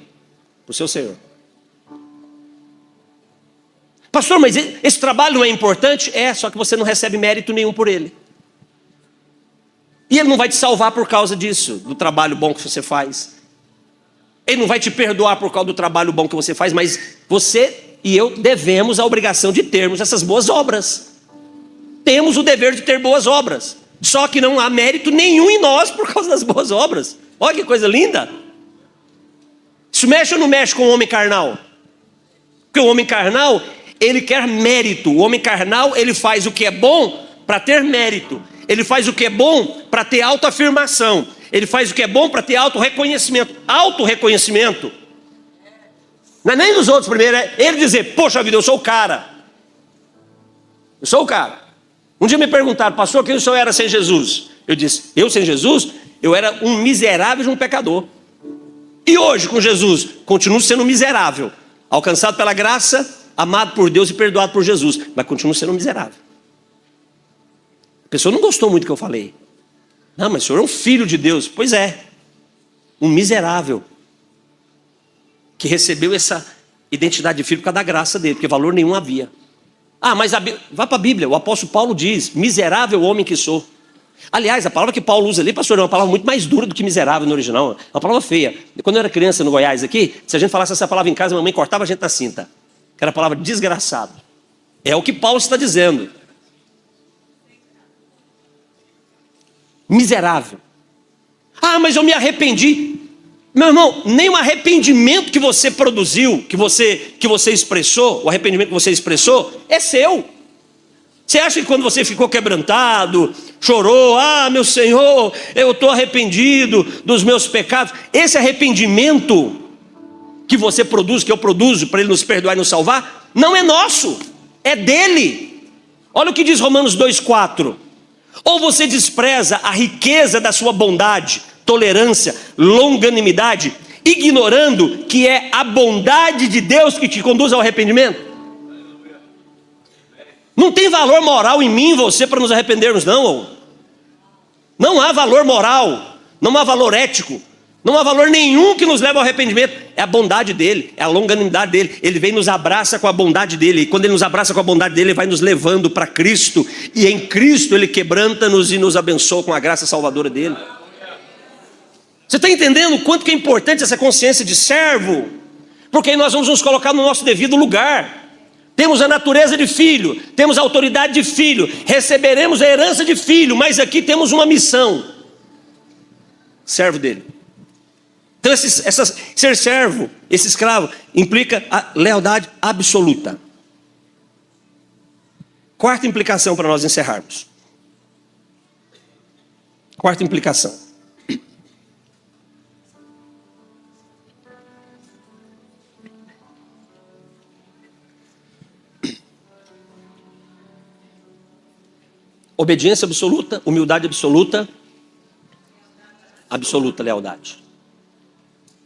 Para o seu Senhor. Pastor, mas esse trabalho não é importante? É, só que você não recebe mérito nenhum por ele. E ele não vai te salvar por causa disso, do trabalho bom que você faz. Ele não vai te perdoar por causa do trabalho bom que você faz, mas você e eu devemos a obrigação de termos essas boas obras. Temos o dever de ter boas obras. Só que não há mérito nenhum em nós por causa das boas obras. Olha que coisa linda. Isso mexe ou não mexe com o homem carnal? Porque o homem carnal, ele quer mérito. O homem carnal, ele faz o que é bom para ter mérito. Ele faz o que é bom para ter autoafirmação. Ele faz o que é bom para ter autorreconhecimento. Autorreconhecimento. Não é nem dos outros primeiro, é ele dizer, poxa vida, eu sou o cara. Eu sou o cara. Um dia me perguntaram, pastor, quem o senhor era sem Jesus? Eu disse, eu sem Jesus? Eu era um miserável de um pecador. E hoje com Jesus, continuo sendo miserável. Alcançado pela graça, amado por Deus e perdoado por Jesus. Mas continuo sendo miserável. A pessoa não gostou muito do que eu falei. Não, mas o senhor é um filho de Deus. Pois é, um miserável que recebeu essa identidade de filho por causa da graça dele, porque valor nenhum havia. Ah, mas vá para a Bíblia, o apóstolo Paulo diz, miserável homem que sou. Aliás, a palavra que Paulo usa ali, pastor, é uma palavra muito mais dura do que miserável no original. É uma palavra feia. Quando eu era criança no Goiás aqui, se a gente falasse essa palavra em casa, a mamãe cortava a gente na cinta. Que era a palavra desgraçado. É o que Paulo está dizendo. Miserável. Ah, mas eu me arrependi. Meu irmão, nem o arrependimento que você produziu, que você expressou, o arrependimento que você expressou, é seu. Você acha que quando você ficou quebrantado, chorou, ah, meu Senhor, eu estou arrependido dos meus pecados, esse arrependimento que você produz, que eu produzo, para Ele nos perdoar e nos salvar, não é nosso, é dele. Olha o que diz Romanos 2,4. Ou você despreza a riqueza da sua bondade, tolerância, longanimidade, ignorando que é a bondade de Deus que te conduz ao arrependimento? Não tem valor moral em mim e você para nos arrependermos, não. Não há valor moral, não há valor ético, não há valor nenhum que nos leve ao arrependimento. É a bondade dele, é a longanimidade dele. Ele vem e nos abraça com a bondade dele. E quando ele nos abraça com a bondade dele, ele vai nos levando para Cristo. E em Cristo ele quebranta-nos e nos abençoa com a graça salvadora dele. Você está entendendo o quanto que é importante essa consciência de servo? Porque aí nós vamos nos colocar no nosso devido lugar. Temos a natureza de filho, temos a autoridade de filho, receberemos a herança de filho, mas aqui temos uma missão. Servo dele. Então ser servo, esse escravo, implica a lealdade absoluta. Quarta implicação para nós encerrarmos. Quarta implicação. Obediência absoluta, humildade absoluta, absoluta lealdade.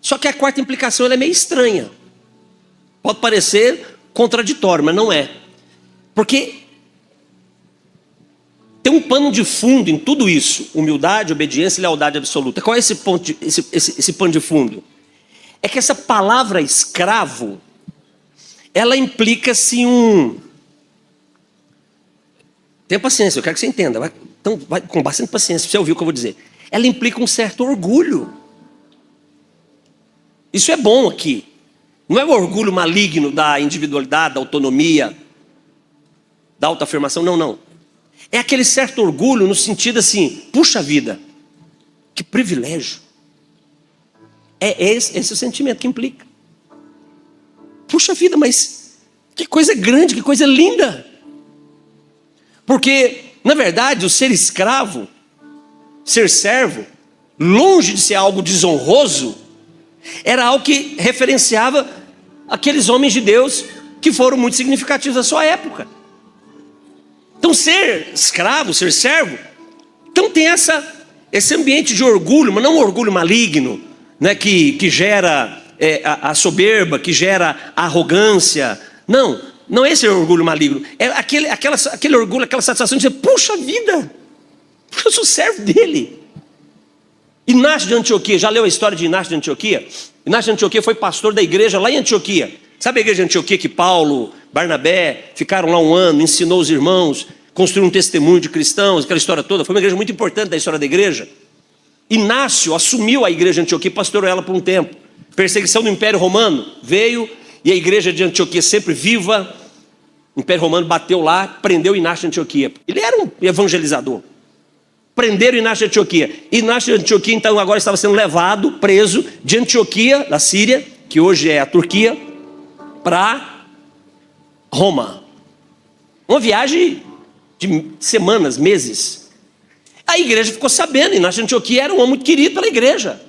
Só que a quarta implicação ela é meio estranha. Pode parecer contraditório, mas não é. Porque tem um pano de fundo em tudo isso. Humildade, obediência e lealdade absoluta. Qual é esse pano de fundo? É que essa palavra escravo, ela implica-se Tenha paciência, eu quero que você entenda. Então, vai com bastante paciência para você ouvir o que eu vou dizer. Ela implica um certo orgulho. Isso é bom aqui. Não é o orgulho maligno da individualidade, da autonomia, da autoafirmação, não. É aquele certo orgulho no sentido assim, puxa vida, que privilégio. Esse é o sentimento que implica. Puxa vida, mas que coisa grande, que coisa linda. Porque, na verdade, o ser escravo, ser servo, longe de ser algo desonroso, era algo que referenciava aqueles homens de Deus que foram muito significativos da sua época. Então, ser escravo, ser servo, então tem esse ambiente de orgulho, mas não um orgulho maligno, né, que gera a soberba, que gera a arrogância. Não é esse orgulho maligno. É aquele orgulho, aquela satisfação de dizer, puxa vida, eu sou servo dele. Inácio de Antioquia, já leu a história de Inácio de Antioquia? Inácio de Antioquia foi pastor da igreja lá em Antioquia. Sabe a igreja de Antioquia que Paulo, Barnabé ficaram lá um ano, ensinou os irmãos, construiu um testemunho de cristãos, aquela história toda? Foi uma igreja muito importante da história da igreja. Inácio assumiu a igreja de Antioquia e pastoreou ela por um tempo. Perseguição do Império Romano veio e a igreja de Antioquia sempre viva. O Império Romano bateu lá, prendeu Inácio de Antioquia. Ele era um evangelizador. Prenderam Inácio de Antioquia. Inácio de Antioquia, então, agora estava sendo levado, preso, de Antioquia, da Síria, que hoje é a Turquia, para Roma. Uma viagem de semanas, meses. A igreja ficou sabendo, Inácio de Antioquia era um homem muito querido pela igreja.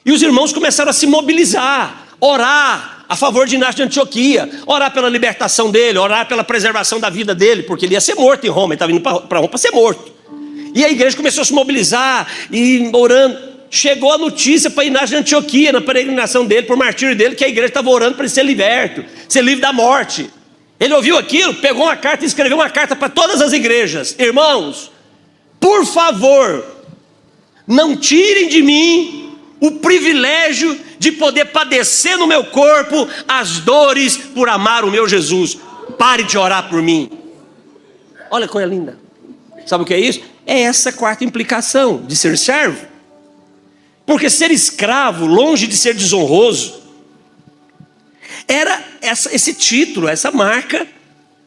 E os irmãos começaram a se mobilizar, orar a favor de Inácio de Antioquia, orar pela libertação dele, orar pela preservação da vida dele, porque ele ia ser morto em Roma, ele estava indo para Roma para ser morto. E a igreja começou a se mobilizar e orando. Chegou a notícia para Inácio de Antioquia, na peregrinação dele, por martírio dele, que a igreja estava orando para ele ser liberto, ser livre da morte. Ele ouviu aquilo, pegou uma carta e escreveu uma carta para todas as igrejas: irmãos, por favor, não tirem de mim o privilégio de poder padecer no meu corpo as dores por amar o meu Jesus. Pare de orar por mim. Olha que coisa linda. Sabe o que é isso? É essa quarta implicação de ser servo. Porque ser escravo, longe de ser desonroso, era esse título, essa marca,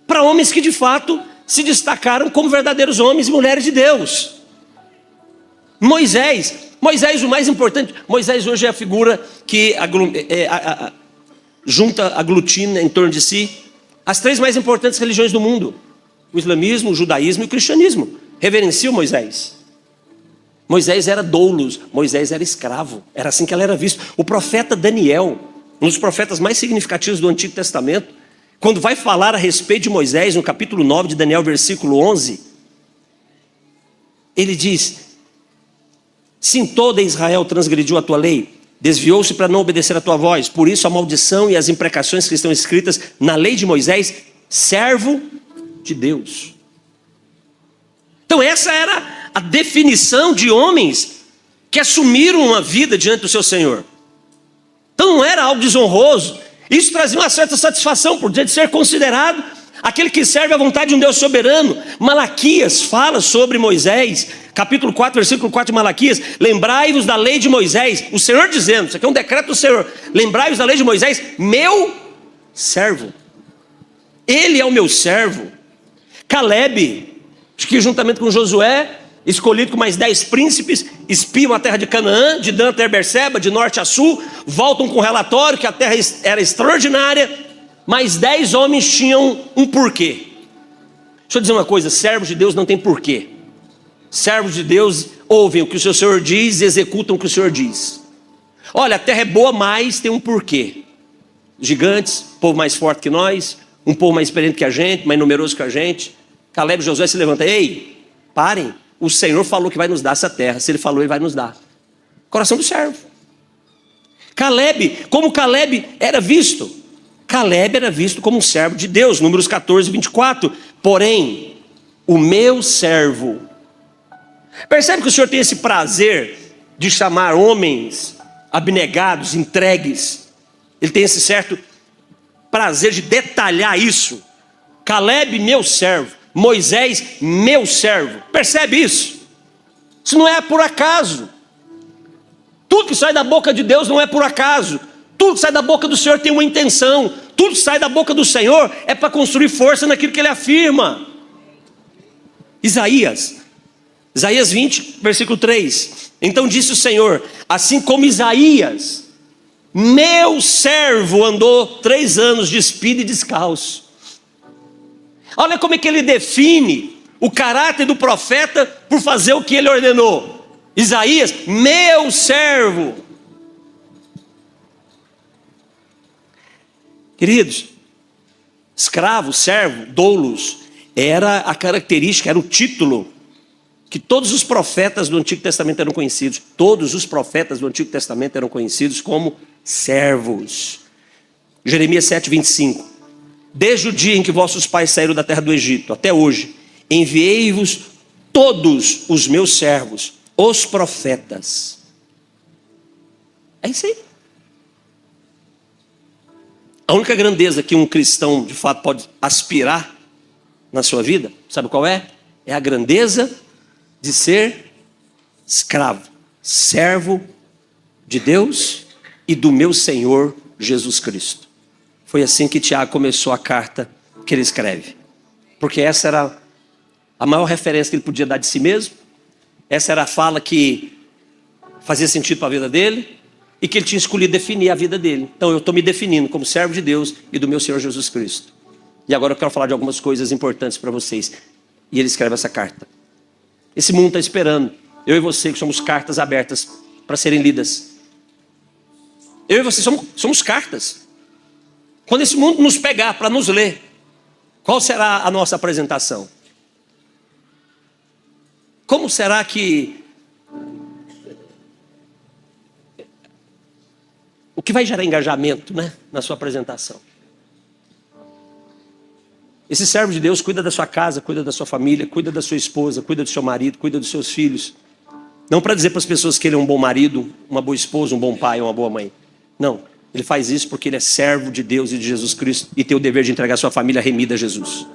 para homens que de fato se destacaram como verdadeiros homens e mulheres de Deus. Moisés, o mais importante. Moisés hoje é a figura que aglutina em torno de si as três mais importantes religiões do mundo: o islamismo, o judaísmo e o cristianismo. Reverenciam Moisés. Moisés era doulos, Moisés era escravo, era assim que ela era vista. O profeta Daniel, um dos profetas mais significativos do Antigo Testamento, quando vai falar a respeito de Moisés, no capítulo 9 de Daniel, versículo 11, ele diz: sim, toda Israel transgrediu a tua lei, desviou-se para não obedecer a tua voz, por isso a maldição e as imprecações que estão escritas na lei de Moisés, servo de Deus. Então essa era a definição de homens que assumiram uma vida diante do seu Senhor. Então não era algo desonroso. Isso trazia uma certa satisfação por de ser considerado aquele que serve à vontade de um Deus soberano. Malaquias fala sobre Moisés, capítulo 4, versículo 4 de Malaquias: lembrai-vos da lei de Moisés. O Senhor dizendo, isso aqui é um decreto do Senhor: lembrai-vos da lei de Moisés, meu servo. Ele é o meu servo. Caleb, que juntamente com Josué, escolhido com mais 10 príncipes, espiam a terra de Canaã, de Dan até Berseba, de norte a sul, voltam com relatório que a terra era extraordinária, mas 10 homens tinham um porquê. Deixa eu dizer uma coisa: servos de Deus não tem porquê. Servos de Deus ouvem o que o seu Senhor diz e executam o que o Senhor diz. Olha, a terra é boa, mas tem um porquê. Gigantes, povo mais forte que nós, um povo mais experiente que a gente, mais numeroso que a gente. Caleb e Josué se levantam: ei, parem, o Senhor falou que vai nos dar essa terra. Se Ele falou, Ele vai nos dar. Coração do servo. Caleb, como Caleb era visto? Caleb era visto como um servo de Deus. Números 14, 24. Porém, o meu servo. Percebe que o Senhor tem esse prazer de chamar homens abnegados, entregues. Ele tem esse certo prazer de detalhar isso. Caleb, meu servo. Moisés, meu servo. Percebe isso? Isso não é por acaso. Tudo que sai da boca de Deus não é por acaso. Tudo que sai da boca do Senhor tem uma intenção. Tudo que sai da boca do Senhor é para construir força naquilo que Ele afirma. Isaías 20, versículo 3. Então disse o Senhor: assim como Isaías, meu servo, andou 3 anos despido e descalço. Olha como é que ele define o caráter do profeta por fazer o que ele ordenou. Isaías, meu servo. Queridos, escravo, servo, doulos, era a característica, era o título que todos os profetas do Antigo Testamento eram conhecidos. Todos os profetas do Antigo Testamento eram conhecidos como servos. Jeremias 7, 25. Desde o dia em que vossos pais saíram da terra do Egito até hoje, enviei-vos todos os meus servos, os profetas. É isso aí. A única grandeza que um cristão de fato pode aspirar na sua vida, sabe qual é? É a grandeza de ser escravo, servo de Deus e do meu Senhor Jesus Cristo. Foi assim que Tiago começou a carta que ele escreve. Porque essa era a maior referência que ele podia dar de si mesmo. Essa era a fala que fazia sentido para a vida dele. E que ele tinha escolhido definir a vida dele. Então eu estou me definindo como servo de Deus e do meu Senhor Jesus Cristo. E agora eu quero falar de algumas coisas importantes para vocês. E ele escreve essa carta. Esse mundo está esperando eu e você, que somos cartas abertas para serem lidas. Eu e você somos cartas. Quando esse mundo nos pegar para nos ler, qual será a nossa apresentação? Como será que... O que vai gerar engajamento, né, na sua apresentação? Esse servo de Deus cuida da sua casa, cuida da sua família, cuida da sua esposa, cuida do seu marido, cuida dos seus filhos. Não para dizer para as pessoas que ele é um bom marido, uma boa esposa, um bom pai, uma boa mãe. Não, ele faz isso porque ele é servo de Deus e de Jesus Cristo e tem o dever de entregar sua família remida a Jesus.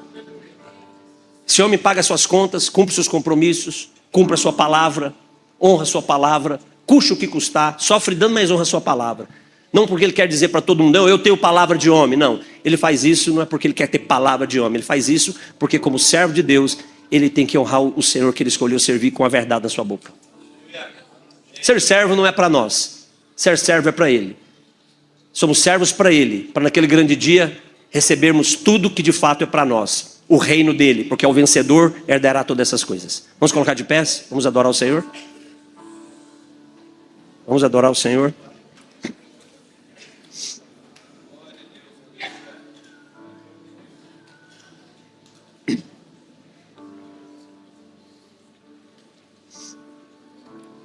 Esse homem paga suas contas, cumpre seus compromissos, cumpre a sua palavra, honra a sua palavra, custe o que custar, sofre dano, mas honra a sua palavra. Não porque ele quer dizer para todo mundo, não, eu tenho palavra de homem. Não, ele faz isso não é porque ele quer ter palavra de homem. Ele faz isso porque como servo de Deus, ele tem que honrar o Senhor que ele escolheu servir com a verdade na sua boca. Ser servo não é para nós. Ser servo é para ele. Somos servos para ele, para naquele grande dia recebermos tudo que de fato é para nós. O reino dele, porque ao vencedor herdará todas essas coisas. Vamos colocar de pés? Vamos adorar o Senhor? Vamos adorar o Senhor?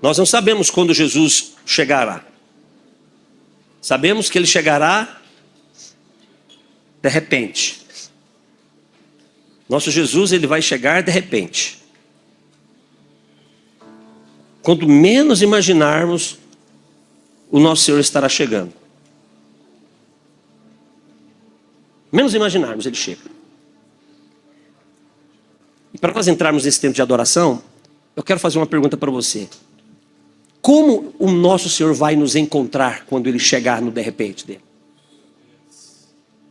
Nós não sabemos quando Jesus chegará. Sabemos que ele chegará de repente. Nosso Jesus, ele vai chegar de repente. Quanto menos imaginarmos, o nosso Senhor estará chegando. Menos imaginarmos, ele chega. E para nós entrarmos nesse tempo de adoração, eu quero fazer uma pergunta para você. Como o nosso Senhor vai nos encontrar quando ele chegar no de repente dele?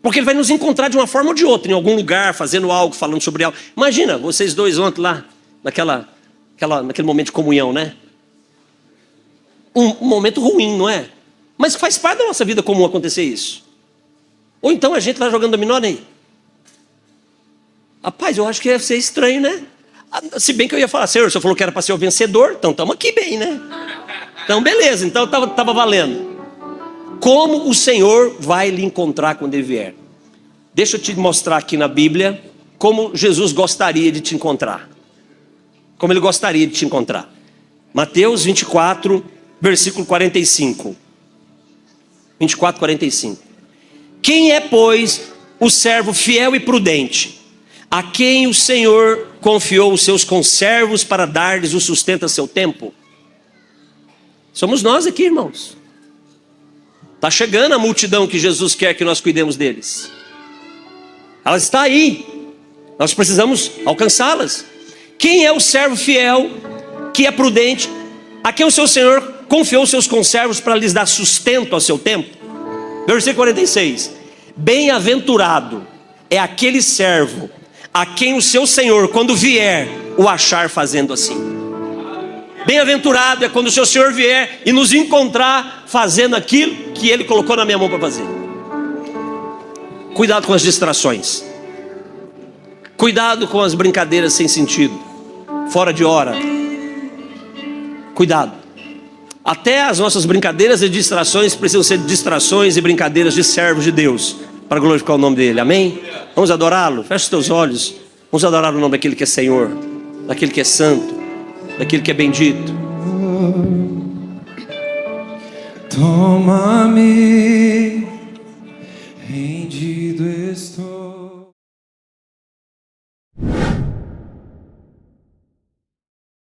Porque ele vai nos encontrar de uma forma ou de outra, em algum lugar, fazendo algo, falando sobre algo. Imagina, vocês dois ontem lá, naquele momento de comunhão, né? Um momento ruim, não é? Mas faz parte da nossa vida comum acontecer isso. Ou então a gente lá jogando dominó aí. Rapaz, eu acho que ia ser estranho, né? Se bem que eu ia falar, Senhor, o Senhor falou que era para ser o vencedor, então estamos aqui bem, né? Então beleza, então estava valendo. Como o Senhor vai lhe encontrar quando ele vier? Deixa eu te mostrar aqui na Bíblia como Jesus gostaria de te encontrar. Como ele gostaria de te encontrar. Mateus 24, versículo 45. 24, 45. Quem é, pois, o servo fiel e prudente, a quem o Senhor confiou os seus conservos para dar-lhes o sustento a seu tempo? Somos nós aqui, irmãos. Está chegando a multidão que Jesus quer que nós cuidemos deles. Ela está aí. Nós precisamos alcançá-las. Quem é o servo fiel, que é prudente, a quem o seu Senhor confiou os seus conservos para lhes dar sustento ao seu tempo? Versículo 46. Bem-aventurado é aquele servo a quem o seu Senhor, quando vier, o achar fazendo assim. Bem-aventurado é quando o seu Senhor vier e nos encontrar fazendo aquilo que ele colocou na minha mão para fazer. Cuidado com as distrações. Cuidado com as brincadeiras sem sentido, fora de hora. Cuidado. Até as nossas brincadeiras e distrações precisam ser distrações e brincadeiras de servos de Deus, para glorificar o nome dele, amém? Vamos adorá-lo? Feche os teus olhos. Vamos adorar o nome daquele que é Senhor, daquele que é santo, daquele que é bendito. Toma-me, rendido estou.